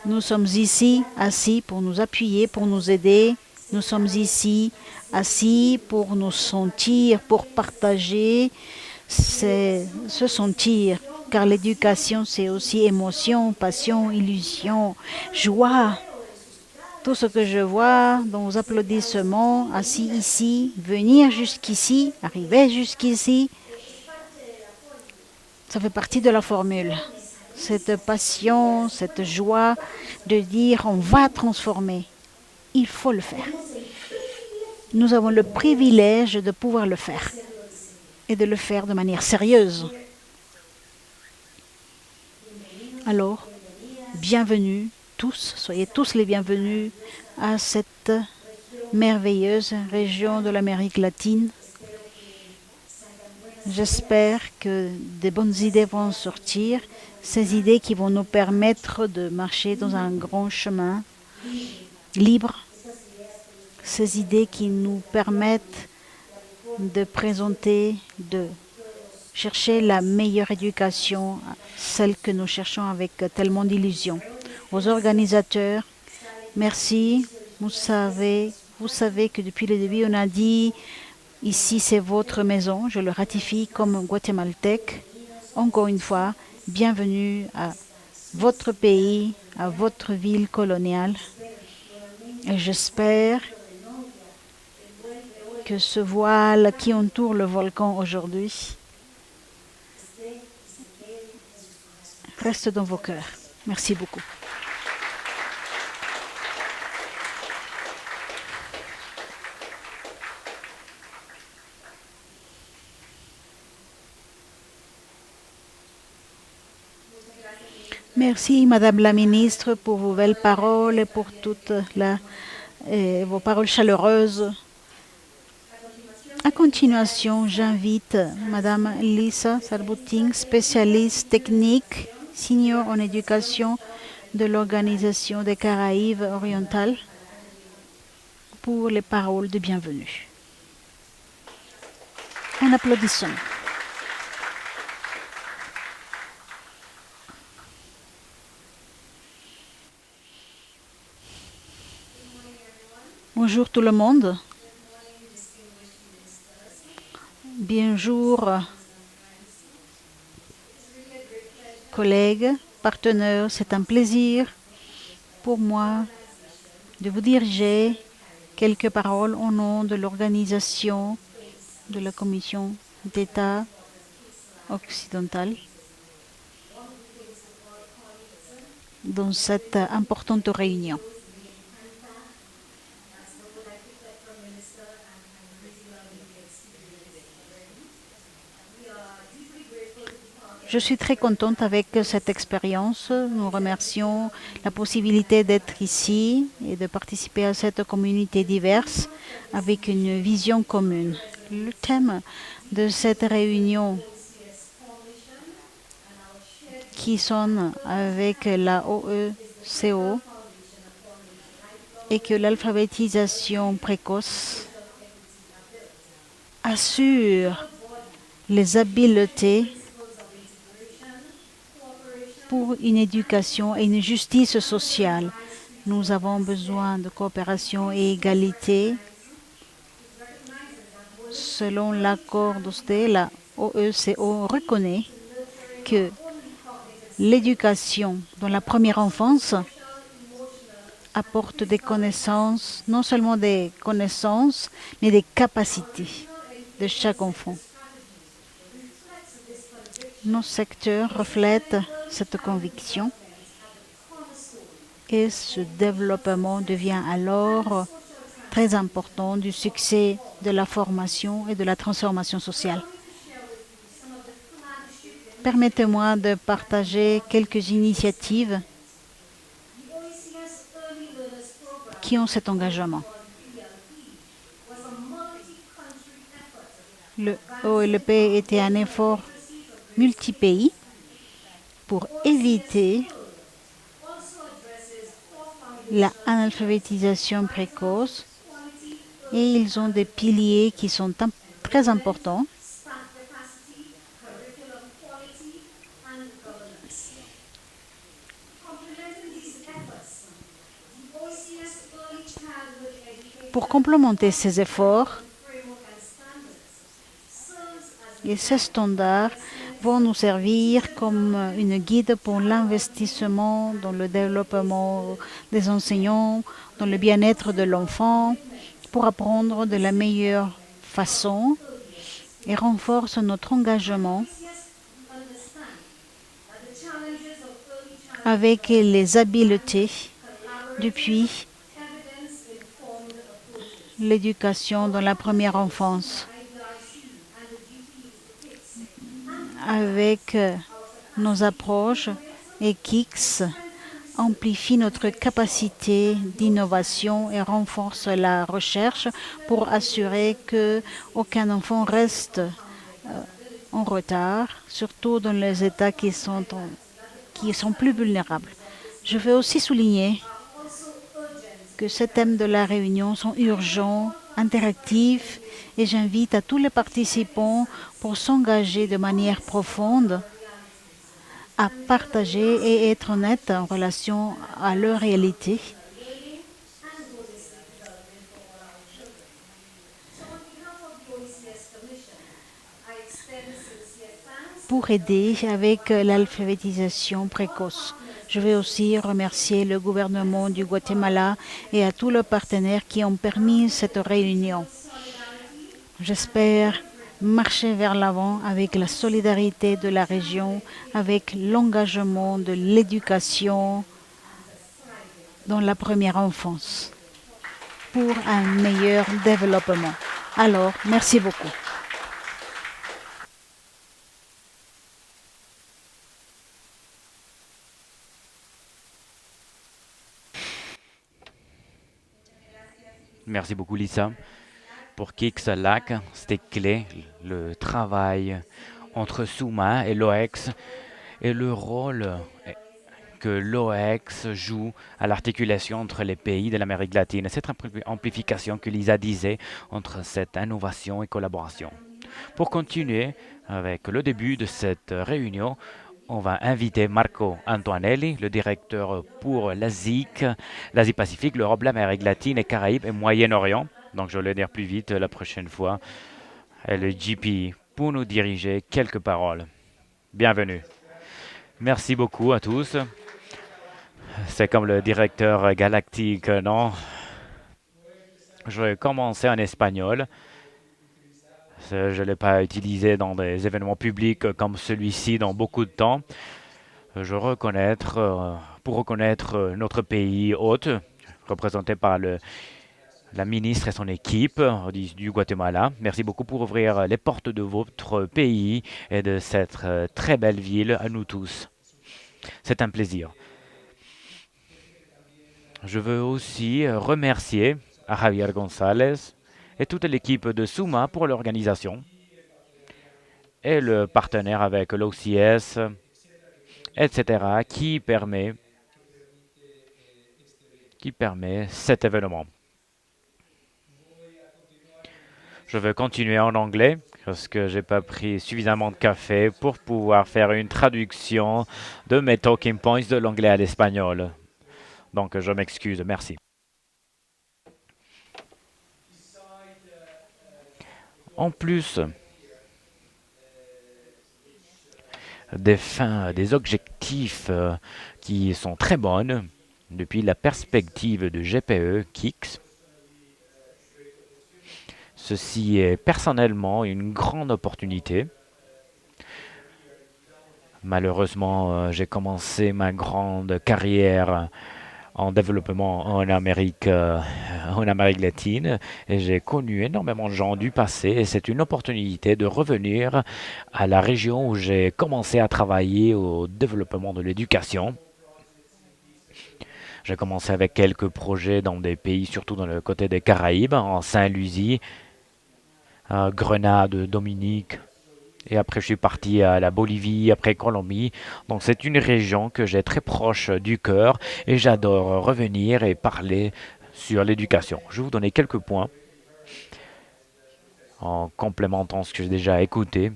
Nous sommes ici assis pour nous appuyer, pour nous aider. Nous sommes ici assis pour nous sentir, pour partager, se sentir. Car l'éducation, c'est aussi émotion, passion, illusion, joie. Tout ce que je vois dans vos applaudissements, assis ici, venir jusqu'ici, arriver jusqu'ici, ça fait partie de la formule. Cette passion, cette joie de dire on va transformer. Il faut le faire. Nous avons le privilège de pouvoir le faire et de le faire de manière sérieuse. Alors, bienvenue tous, soyez tous les bienvenus à cette merveilleuse région de l'Amérique latine. J'espère que des bonnes idées vont sortir, ces idées qui vont nous permettre de marcher dans un grand chemin libre, ces idées qui nous permettent de présenter, de chercher la meilleure éducation, celle que nous cherchons avec tellement d'illusions. Aux organisateurs, merci. Vous savez que depuis le début, on a dit ici c'est votre maison. Je le ratifie comme guatémaltèque. Encore une fois, bienvenue à votre pays, à votre ville coloniale. Et j'espère que ce voile qui entoure le volcan aujourd'hui reste dans vos cœurs. Merci beaucoup. Merci, Madame la Ministre, pour vos belles paroles et pour toutes vos paroles chaleureuses. En continuation, j'invite Madame Lisa Sarbouting, spécialiste technique, senior en éducation de l'Organisation des Caraïbes orientales, pour les paroles de bienvenue. En applaudissant. Bonjour tout le monde. Bonjour, collègues, partenaires. C'est un plaisir pour moi de vous diriger quelques paroles au nom de l'organisation de la Commission d'État occidentale dans cette importante réunion. Je suis très contente avec cette expérience. Nous remercions la possibilité d'être ici et de participer à cette communauté diverse avec une vision commune. Le thème de cette réunion qui sonne avec la OECO est que l'alphabétisation précoce assure les habiletés pour une éducation et une justice sociale. Nous avons besoin de coopération et égalité. Selon l'accord d'Osté, la OECO reconnaît que l'éducation dans la première enfance apporte des connaissances, non seulement des connaissances, mais des capacités de chaque enfant. Nos secteurs reflètent cette conviction et ce développement devient alors très important du succès de la formation et de la transformation sociale. Permettez-moi de partager quelques initiatives qui ont cet engagement. Le OLP était un effort multi-pays pour éviter l'analphabétisation précoce et ils ont des piliers qui sont très importants. Pour complémenter ces efforts, et ces standards vont nous servir comme une guide pour l'investissement dans le développement des enseignants, dans le bien-être de l'enfant, pour apprendre de la meilleure façon et renforce notre engagement avec les habiletés depuis l'éducation dans la première enfance. Avec nos approches, et KICS amplifie notre capacité d'innovation et renforce la recherche pour assurer qu'aucun enfant reste en retard, surtout dans les États qui sont plus vulnérables. Je veux aussi souligner que ces thèmes de la réunion sont urgents, interactifs, et j'invite à tous les participants pour s'engager de manière profonde à partager et être honnête en relation à leur réalité. Pour aider avec l'alphabétisation précoce. Je veux aussi remercier le gouvernement du Guatemala et à tous les partenaires qui ont permis cette réunion. J'espère marcher vers l'avant avec la solidarité de la région, avec l'engagement de l'éducation dans la première enfance pour un meilleur développement. Alors, merci beaucoup. Merci beaucoup, Lisa. Pour KICS-LAC, c'était clé, le travail entre SUMA et l'OEX et le rôle que l'OEX joue à l'articulation entre les pays de l'Amérique latine et cette amplification que Lisa disait entre cette innovation et collaboration. Pour continuer avec le début de cette réunion, on va inviter Marco Antoinelli, le directeur pour l'Asie-Pacifique, l'Europe, l'Amérique latine, les Caraïbes et Moyen-Orient. Donc je vais le dire plus vite la prochaine fois. Et le GP pour nous diriger quelques paroles. Bienvenue. Merci beaucoup à tous. C'est comme le directeur galactique, non? Je vais commencer en espagnol. Je ne l'ai pas utilisé dans des événements publics comme celui-ci dans beaucoup de temps. Pour reconnaître notre pays hôte, représenté par le la ministre et son équipe du Guatemala. Merci beaucoup pour ouvrir les portes de votre pays et de cette très belle ville à nous tous. C'est un plaisir. Je veux aussi remercier à Javier González et toute l'équipe de Suma pour l'organisation et le partenaire avec l'OCS, etc., qui permet cet événement. Je vais continuer en anglais parce que j'ai pas pris suffisamment de café pour pouvoir faire une traduction de mes talking points de l'anglais à l'espagnol. Donc je m'excuse, merci. En plus des fins, des objectifs qui sont très bonnes depuis la perspective de GPE KIX, ceci est personnellement une grande opportunité. Malheureusement, j'ai commencé ma grande carrière en développement en Amérique latine et j'ai connu énormément de gens du passé et c'est une opportunité de revenir à la région où j'ai commencé à travailler au développement de l'éducation. J'ai commencé avec quelques projets dans des pays, surtout dans le côté des Caraïbes, en Saint-Lucie, Grenade, Dominique. Et après, je suis parti à la Bolivie, après Colombie. Donc, c'est une région que j'ai très proche du cœur et j'adore revenir et parler sur l'éducation. Je vais vous donner quelques points en complémentant ce que j'ai déjà écouté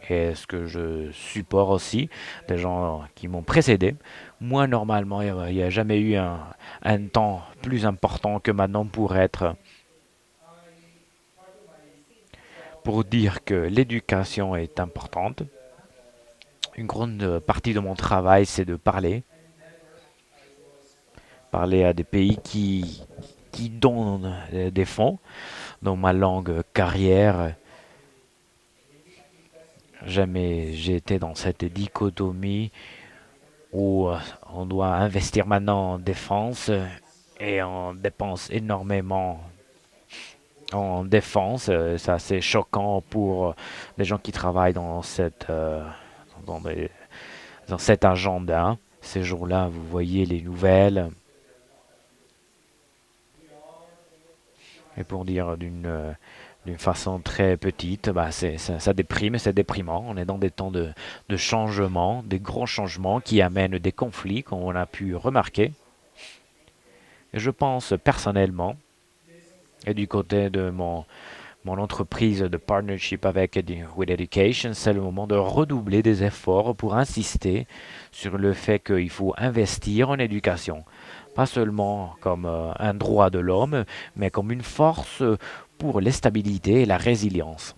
et ce que je supporte aussi des gens qui m'ont précédé. Moi, normalement, il n'y a jamais eu un temps plus important que maintenant pour dire que l'éducation est importante. Une grande partie de mon travail, c'est de parler à des pays qui donnent des fonds. Dans ma langue carrière, jamais j'ai été dans cette dichotomie où on doit investir maintenant en défense et on dépense énormément en défense. C'est assez choquant pour les gens qui travaillent dans, dans cet agenda. Ces jours-là, vous voyez les nouvelles. Et pour dire d'une façon très petite, bah ça déprime, c'est déprimant. On est dans des temps de changement, des gros changements qui amènent des conflits, comme on a pu remarquer. Et je pense personnellement, et du côté de mon entreprise de partnership avec With Education, c'est le moment de redoubler des efforts pour insister sur le fait qu'il faut investir en éducation. Pas seulement comme un droit de l'homme, mais comme une force pour la stabilité et la résilience.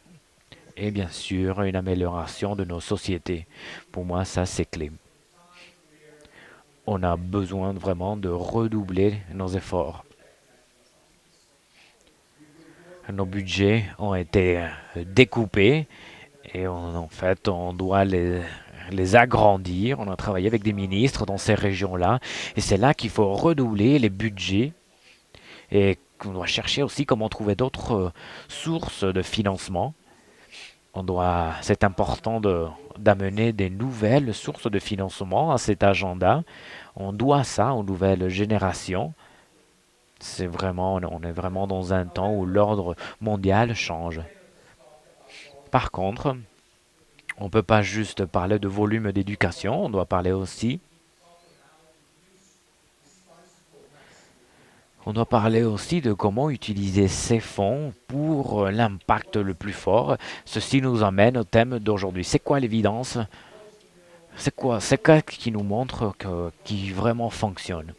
Et bien sûr, une amélioration de nos sociétés. Pour moi, ça, c'est clé. On a besoin vraiment de redoubler nos efforts. Nos budgets ont été découpés et en fait, on doit les agrandir. On a travaillé avec des ministres dans ces régions-là et c'est là qu'il faut redoubler les budgets et qu'on doit chercher aussi comment trouver d'autres sources de financement. C'est important d'amener des nouvelles sources de financement à cet agenda. On doit ça aux nouvelles générations. On est vraiment dans un temps où l'ordre mondial change. Par contre, on ne peut pas juste parler de volume d'éducation, on doit parler aussi. On doit parler aussi de comment utiliser ces fonds pour l'impact le plus fort. Ceci nous amène au thème d'aujourd'hui. C'est quoi l'évidence? C'est quoi qui nous montre qui vraiment fonctionne?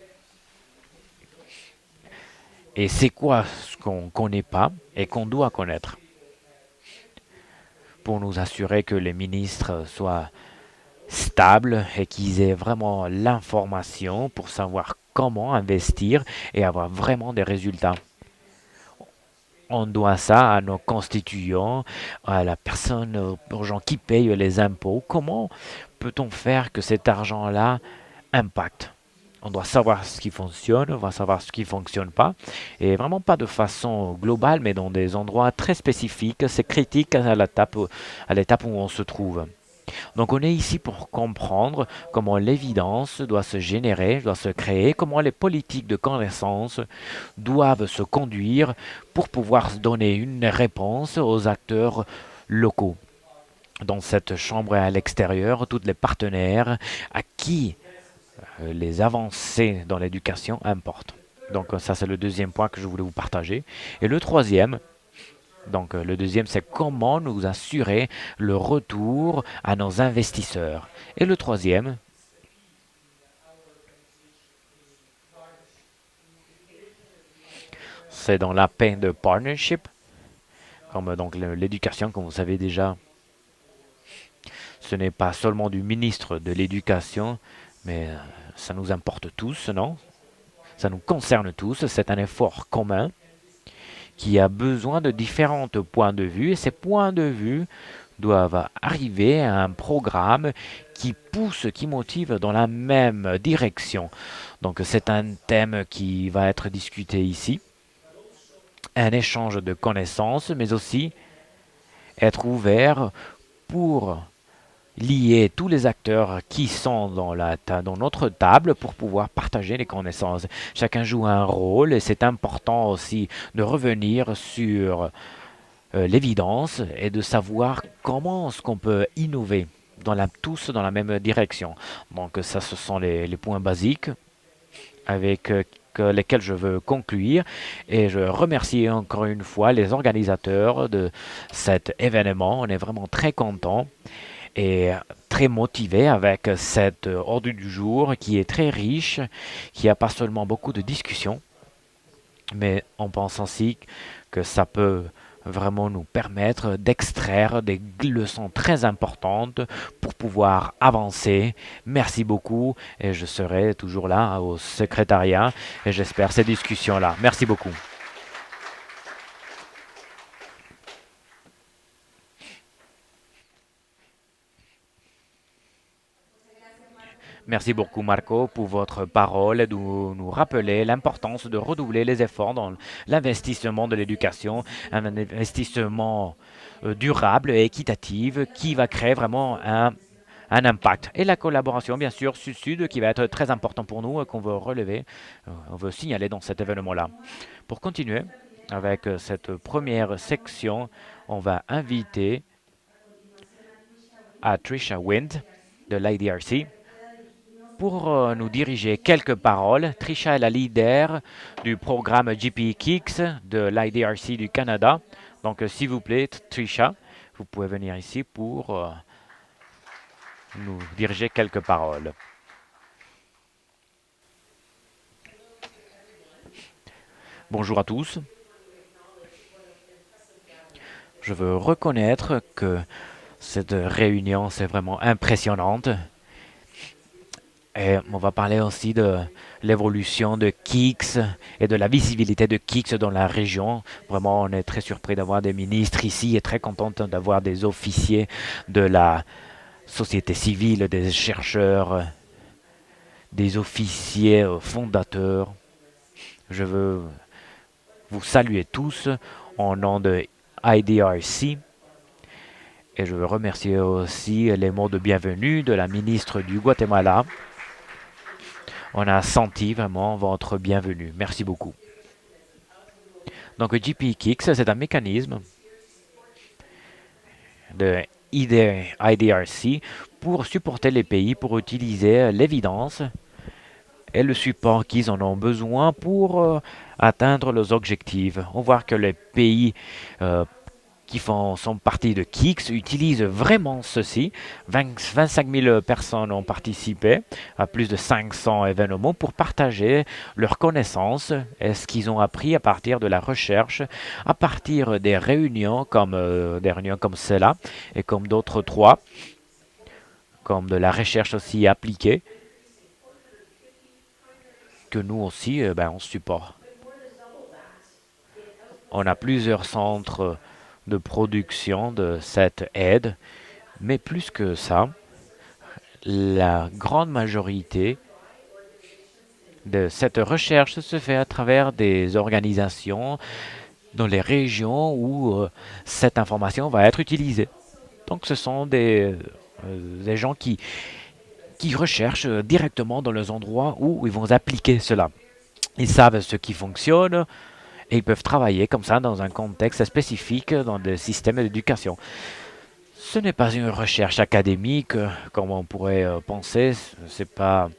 Et c'est quoi ce qu'on ne connaît pas et qu'on doit connaître pour nous assurer que les ministres soient stables et qu'ils aient vraiment l'information pour savoir comment investir et avoir vraiment des résultats. On doit ça à nos constituants, à la personne, aux gens qui payent les impôts. Comment peut-on faire que cet argent-là impacte? On doit savoir ce qui fonctionne, on va savoir ce qui ne fonctionne pas. Et vraiment pas de façon globale, mais dans des endroits très spécifiques. C'est critique à l'étape où on se trouve. Donc on est ici pour comprendre comment l'évidence doit se générer, doit se créer, comment les politiques de connaissance doivent se conduire pour pouvoir donner une réponse aux acteurs locaux. Dans cette chambre et à l'extérieur, tous les partenaires à qui les avancées dans l'éducation importent. Donc ça c'est le deuxième point que je voulais vous partager. Et le troisième, le deuxième, c'est comment nous assurer le retour à nos investisseurs. Et le troisième, c'est dans la paix de partnership, comme donc l'éducation, comme vous savez déjà, ce n'est pas seulement du ministre de l'Éducation, mais ça nous importe tous, non? Ça nous concerne tous, c'est un effort commun qui a besoin de différents points de vue, et ces points de vue doivent arriver à un programme qui pousse, qui motive dans la même direction. Donc c'est un thème qui va être discuté ici, un échange de connaissances, mais aussi être ouvert pour lier tous les acteurs qui sont dans notre table pour pouvoir partager les connaissances. Chacun joue un rôle et c'est important aussi de revenir sur l'évidence et de savoir comment est-ce qu'on peut innover tous dans la même direction. Donc ça, ce sont les points basiques avec lesquels je veux conclure et je remercie encore une fois les organisateurs de cet événement. On est vraiment très contents et très motivés avec cet ordre du jour qui est très riche, qui n'a pas seulement beaucoup de discussions, mais on pense ainsi que ça peut vraiment nous permettre d'extraire des leçons très importantes pour pouvoir avancer. Merci beaucoup et je serai toujours là au secrétariat et j'espère ces discussions-là. Merci beaucoup. Merci beaucoup Marco pour votre parole et de nous rappeler l'importance de redoubler les efforts dans l'investissement de l'éducation, un investissement durable et équitatif qui va créer vraiment un impact. Et la collaboration, bien sûr, Sud-Sud, qui va être très important pour nous, qu'on veut relever, on veut signaler dans cet événement-là. Pour continuer avec cette première section, on va inviter à Trisha Wind de l'IDRC pour nous diriger quelques paroles. Trisha est la leader du programme GP Kicks de l'IDRC du Canada. Donc, s'il vous plaît, Trisha, vous pouvez venir ici pour nous diriger quelques paroles. Bonjour à tous. Je veux reconnaître que cette réunion, c'est vraiment impressionnante. Et on va parler aussi de l'évolution de Kix et de la visibilité de Kix dans la région. Vraiment, on est très surpris d'avoir des ministres ici et très content d'avoir des officiers de la société civile, des chercheurs, des officiers fondateurs. Je veux vous saluer tous en nom de IDRC et je veux remercier aussi les mots de bienvenue de la ministre du Guatemala. On a senti vraiment votre bienvenue. Merci beaucoup. Donc GP Kicks, c'est un mécanisme de IDRC pour supporter les pays pour utiliser l'évidence et le support qu'ils en ont besoin pour atteindre leurs objectifs. On voit que les pays qui sont partie de Kix utilisent vraiment ceci. 25 000 personnes ont participé à plus de 500 événements pour partager leurs connaissances et ce qu'ils ont appris à partir de la recherche, à partir des réunions comme celle-là et comme d'autres trois, comme de la recherche aussi appliquée que nous aussi on supporte. On a plusieurs centres de production de cette aide, mais plus que ça, la grande majorité de cette recherche se fait à travers des organisations dans les régions où cette information va être utilisée. Donc ce sont des gens qui recherchent directement dans les endroits où ils vont appliquer cela. Ils savent ce qui fonctionne et ils peuvent travailler comme ça dans un contexte spécifique dans des systèmes d'éducation. Ce n'est pas une recherche académique comme on pourrait penser. C'est pas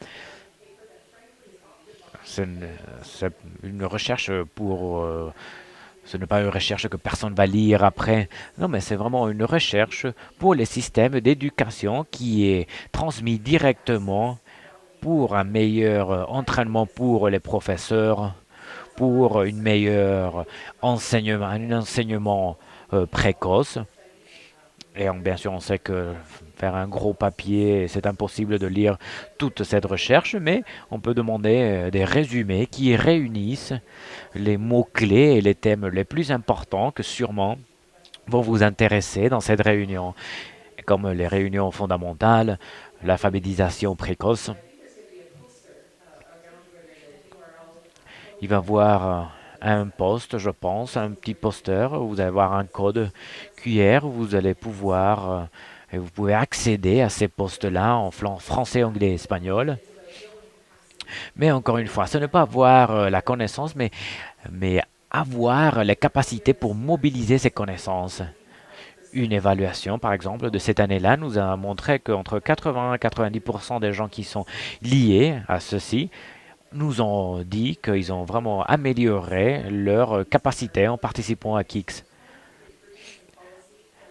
c'est une, c'est une recherche pour ce n'est pas une recherche que personne va lire après. Non, mais c'est vraiment une recherche pour les systèmes d'éducation qui est transmis directement pour un meilleur entraînement pour les professeurs, pour une meilleure enseignement, un enseignement précoce. Et bien sûr, on sait que faire un gros papier, c'est impossible de lire toute cette recherche, mais on peut demander des résumés qui réunissent les mots-clés et les thèmes les plus importants que sûrement vont vous intéresser dans cette réunion, comme les réunions fondamentales, l'alphabétisation précoce. Il va y avoir un poste, je pense, un petit poster. Vous allez avoir un code QR où vous allez pouvoir, et vous pouvez accéder à ces postes-là en français, anglais, espagnol. Mais encore une fois, ce n'est pas avoir la connaissance, mais avoir les capacités pour mobiliser ces connaissances. Une évaluation, par exemple, de cette année-là nous a montré qu'entre 80 et 90% des gens qui sont liés à ceci nous ont dit qu'ils ont vraiment amélioré leur capacité en participant à Kix.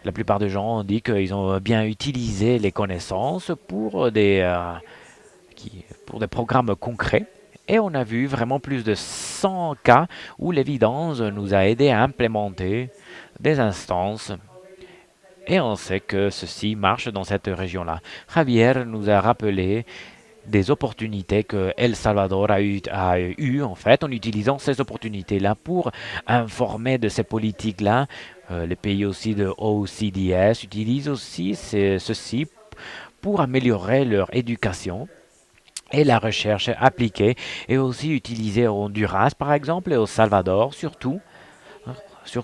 La plupart des gens ont dit qu'ils ont bien utilisé les connaissances pour des programmes concrets. Et on a vu vraiment plus de 100 cas où l'évidence nous a aidé à implémenter des instances. Et on sait que ceci marche dans cette région-là. Javier nous a rappelé des opportunités que El Salvador a eu en fait en utilisant ces opportunités-là pour informer de ces politiques-là. Les pays aussi de OCDS utilisent aussi ceci pour améliorer leur éducation et la recherche appliquée et aussi utilisée au Honduras par exemple et au Salvador surtout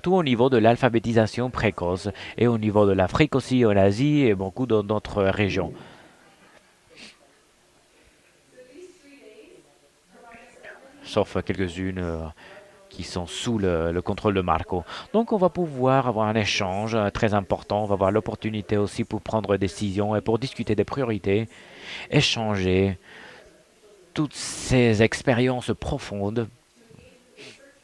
au niveau de l'alphabétisation précoce et au niveau de l'Afrique aussi, en Asie et beaucoup d'autres régions. Sauf quelques-unes qui sont sous le contrôle de Marco. Donc on va pouvoir avoir un échange très important, on va avoir l'opportunité aussi pour prendre des décisions et pour discuter des priorités, échanger toutes ces expériences profondes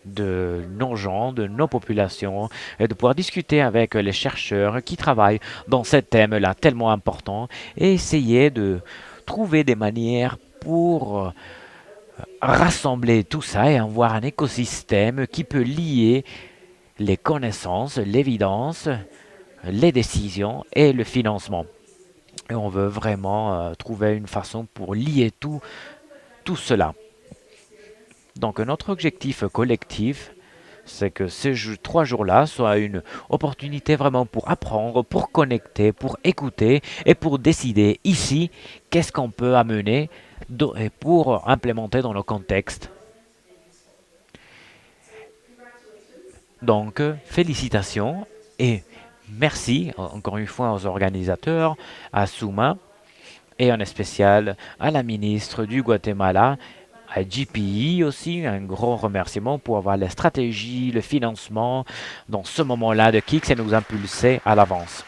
de nos gens, de nos populations, et de pouvoir discuter avec les chercheurs qui travaillent dans ces thèmes-là tellement importants et essayer de trouver des manières pour rassembler tout ça et avoir un écosystème qui peut lier les connaissances, l'évidence, les décisions et le financement. Et on veut vraiment trouver une façon pour lier tout cela. Donc notre objectif collectif, c'est que ces 3 jours-là soient une opportunité vraiment pour apprendre, pour connecter, pour écouter et pour décider ici qu'est-ce qu'on peut amener et pour implémenter dans le contexte. Donc, félicitations et merci encore une fois aux organisateurs, à Souma et en spécial à la ministre du Guatemala, à GPI aussi, un gros remerciement pour avoir les stratégies, le financement dans ce moment-là de Kix et nous impulser à l'avance.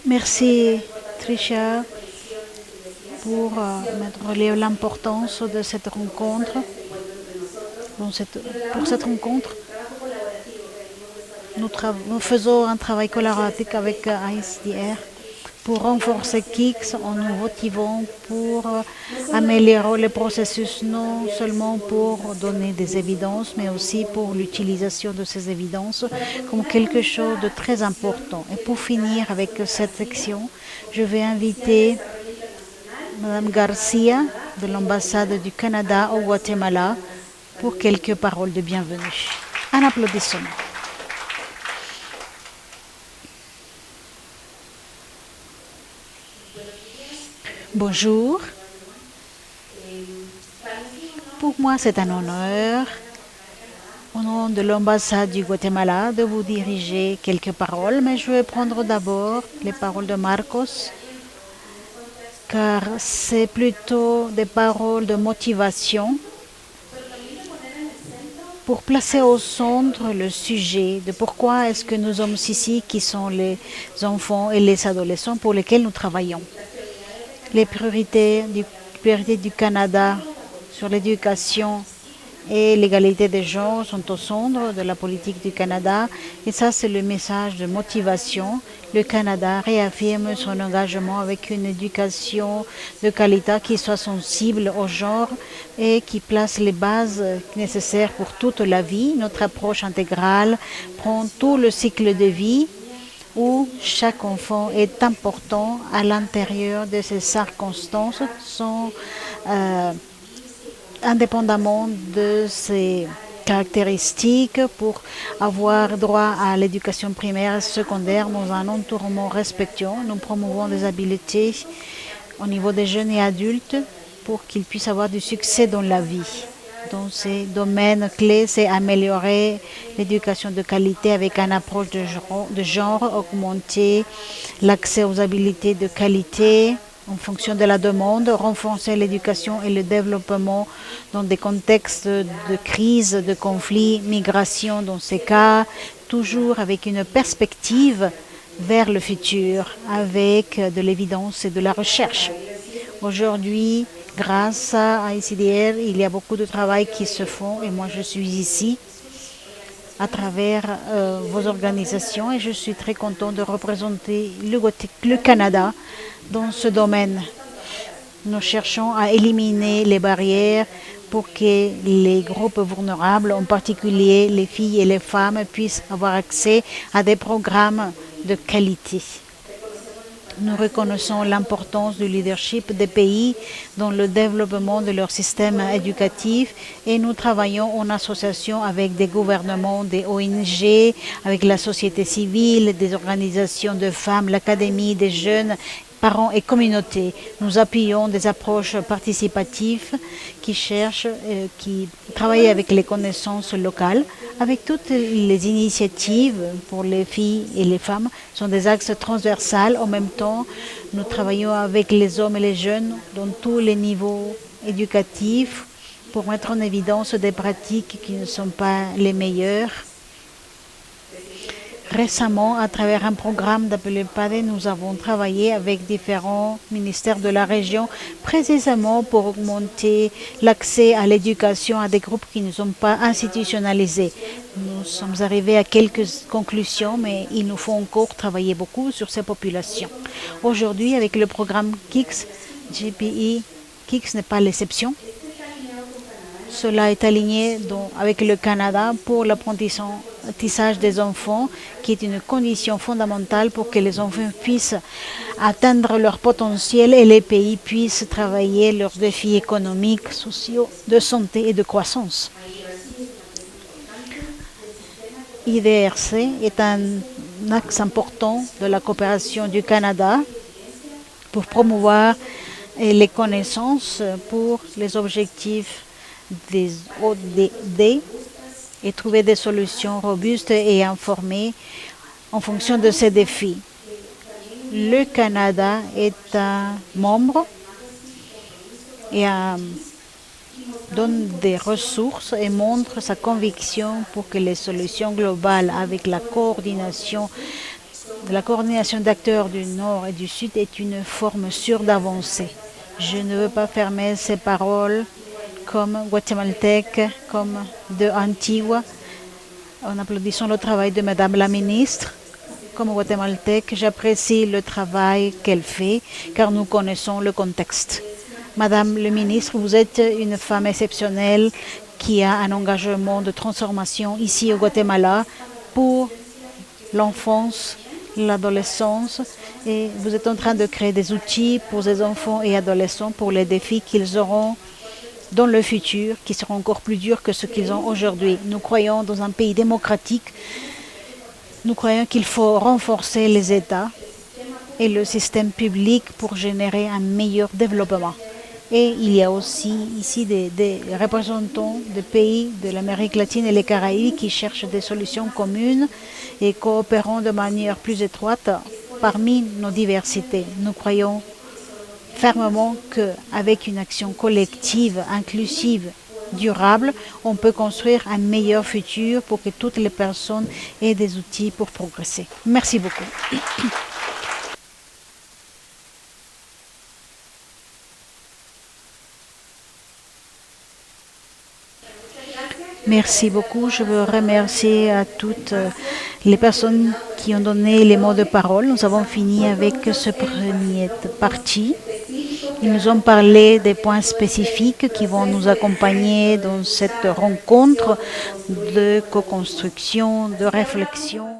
Merci, Trisha, pour mettre en relief l'importance de cette rencontre. Pour cette rencontre, nous faisons un travail collaboratif avec ISDR pour renforcer KICS en nous motivant pour améliorer le processus, non seulement pour donner des évidences, mais aussi pour l'utilisation de ces évidences comme quelque chose de très important. Et pour finir avec cette section, je vais inviter Mme Garcia de l'ambassade du Canada au Guatemala pour quelques paroles de bienvenue. Un applaudissement. Bonjour. Pour moi, c'est un honneur, au nom de l'ambassade du Guatemala, de vous diriger quelques paroles, mais je vais prendre d'abord les paroles de Marcos, car c'est plutôt des paroles de motivation pour placer au centre le sujet de pourquoi est-ce que nous sommes ici, qui sont les enfants et les adolescents pour lesquels nous travaillons. Les priorités du Canada sur l'éducation et l'égalité des genres sont au centre de la politique du Canada. Et ça, c'est le message de motivation. Le Canada réaffirme son engagement avec une éducation de qualité qui soit sensible au genre et qui place les bases nécessaires pour toute la vie. Notre approche intégrale prend tout le cycle de vie où chaque enfant est important à l'intérieur de ces circonstances, indépendamment de ses caractéristiques, pour avoir droit à l'éducation primaire et secondaire dans un environnement respectueux. Nous promouvons des habiletés au niveau des jeunes et adultes pour qu'ils puissent avoir du succès dans la vie. Dans ces domaines clés, c'est améliorer l'éducation de qualité avec une approche de genre, augmenter l'accès aux habiletés de qualité en fonction de la demande, renforcer l'éducation et le développement dans des contextes de crise, de conflit, migration dans ces cas, toujours avec une perspective vers le futur, avec de l'évidence et de la recherche. Aujourd'hui, grâce à ICDR, il y a beaucoup de travail qui se font et moi je suis ici à travers vos organisations et je suis très content de représenter le Canada dans ce domaine. Nous cherchons à éliminer les barrières pour que les groupes vulnérables, en particulier les filles et les femmes, puissent avoir accès à des programmes de qualité. Nous reconnaissons l'importance du leadership des pays dans le développement de leur système éducatif et nous travaillons en association avec des gouvernements, des ONG, avec la société civile, des organisations de femmes, l'académie, des jeunes, parents et communautés. Nous appuyons des approches participatives qui travaillent avec les connaissances locales. Avec toutes les initiatives pour les filles et les femmes sont des axes transversaux. En même temps, nous travaillons avec les hommes et les jeunes dans tous les niveaux éducatifs pour mettre en évidence des pratiques qui ne sont pas les meilleures. Récemment, à travers un programme d'appelé PADE, nous avons travaillé avec différents ministères de la région précisément pour augmenter l'accès à l'éducation à des groupes qui ne sont pas institutionnalisés. Nous sommes arrivés à quelques conclusions, mais il nous faut encore travailler beaucoup sur ces populations. Aujourd'hui, avec le programme KICS, GPI, KICS n'est pas l'exception. Cela est aligné avec le Canada pour l'apprentissage des enfants, qui est une condition fondamentale pour que les enfants puissent atteindre leur potentiel et les pays puissent travailler leurs défis économiques, sociaux, de santé et de croissance. IDRC est un axe important de la coopération du Canada pour promouvoir les connaissances pour les objectifs des ODD et trouver des solutions robustes et informées en fonction de ces défis. Le Canada est un membre et donne des ressources et montre sa conviction pour que les solutions globales avec la coordination d'acteurs du Nord et du Sud est une forme sûre d'avancer. Je ne veux pas fermer ces paroles comme guatémaltèque, comme de Antigua, en applaudissant le travail de Madame la ministre. Comme guatémaltèque, j'apprécie le travail qu'elle fait, car nous connaissons le contexte. Madame le ministre, vous êtes une femme exceptionnelle qui a un engagement de transformation ici au Guatemala pour l'enfance, l'adolescence, et vous êtes en train de créer des outils pour les enfants et adolescents pour les défis qu'ils auront dans le futur qui seront encore plus durs que ce qu'ils ont aujourd'hui. Nous croyons dans un pays démocratique. Nous croyons qu'il faut renforcer les États et le système public pour générer un meilleur développement. Et il y a aussi ici des représentants des pays de l'Amérique latine et les Caraïbes qui cherchent des solutions communes et coopérant de manière plus étroite parmi nos diversités. Nous croyons fermement qu'avec une action collective, inclusive, durable, on peut construire un meilleur futur pour que toutes les personnes aient des outils pour progresser. Merci beaucoup. Merci beaucoup. Je veux remercier à toutes les personnes qui ont donné les mots de parole. Nous avons fini avec ce premier partie. Ils nous ont parlé des points spécifiques qui vont nous accompagner dans cette rencontre de co-construction, de réflexion.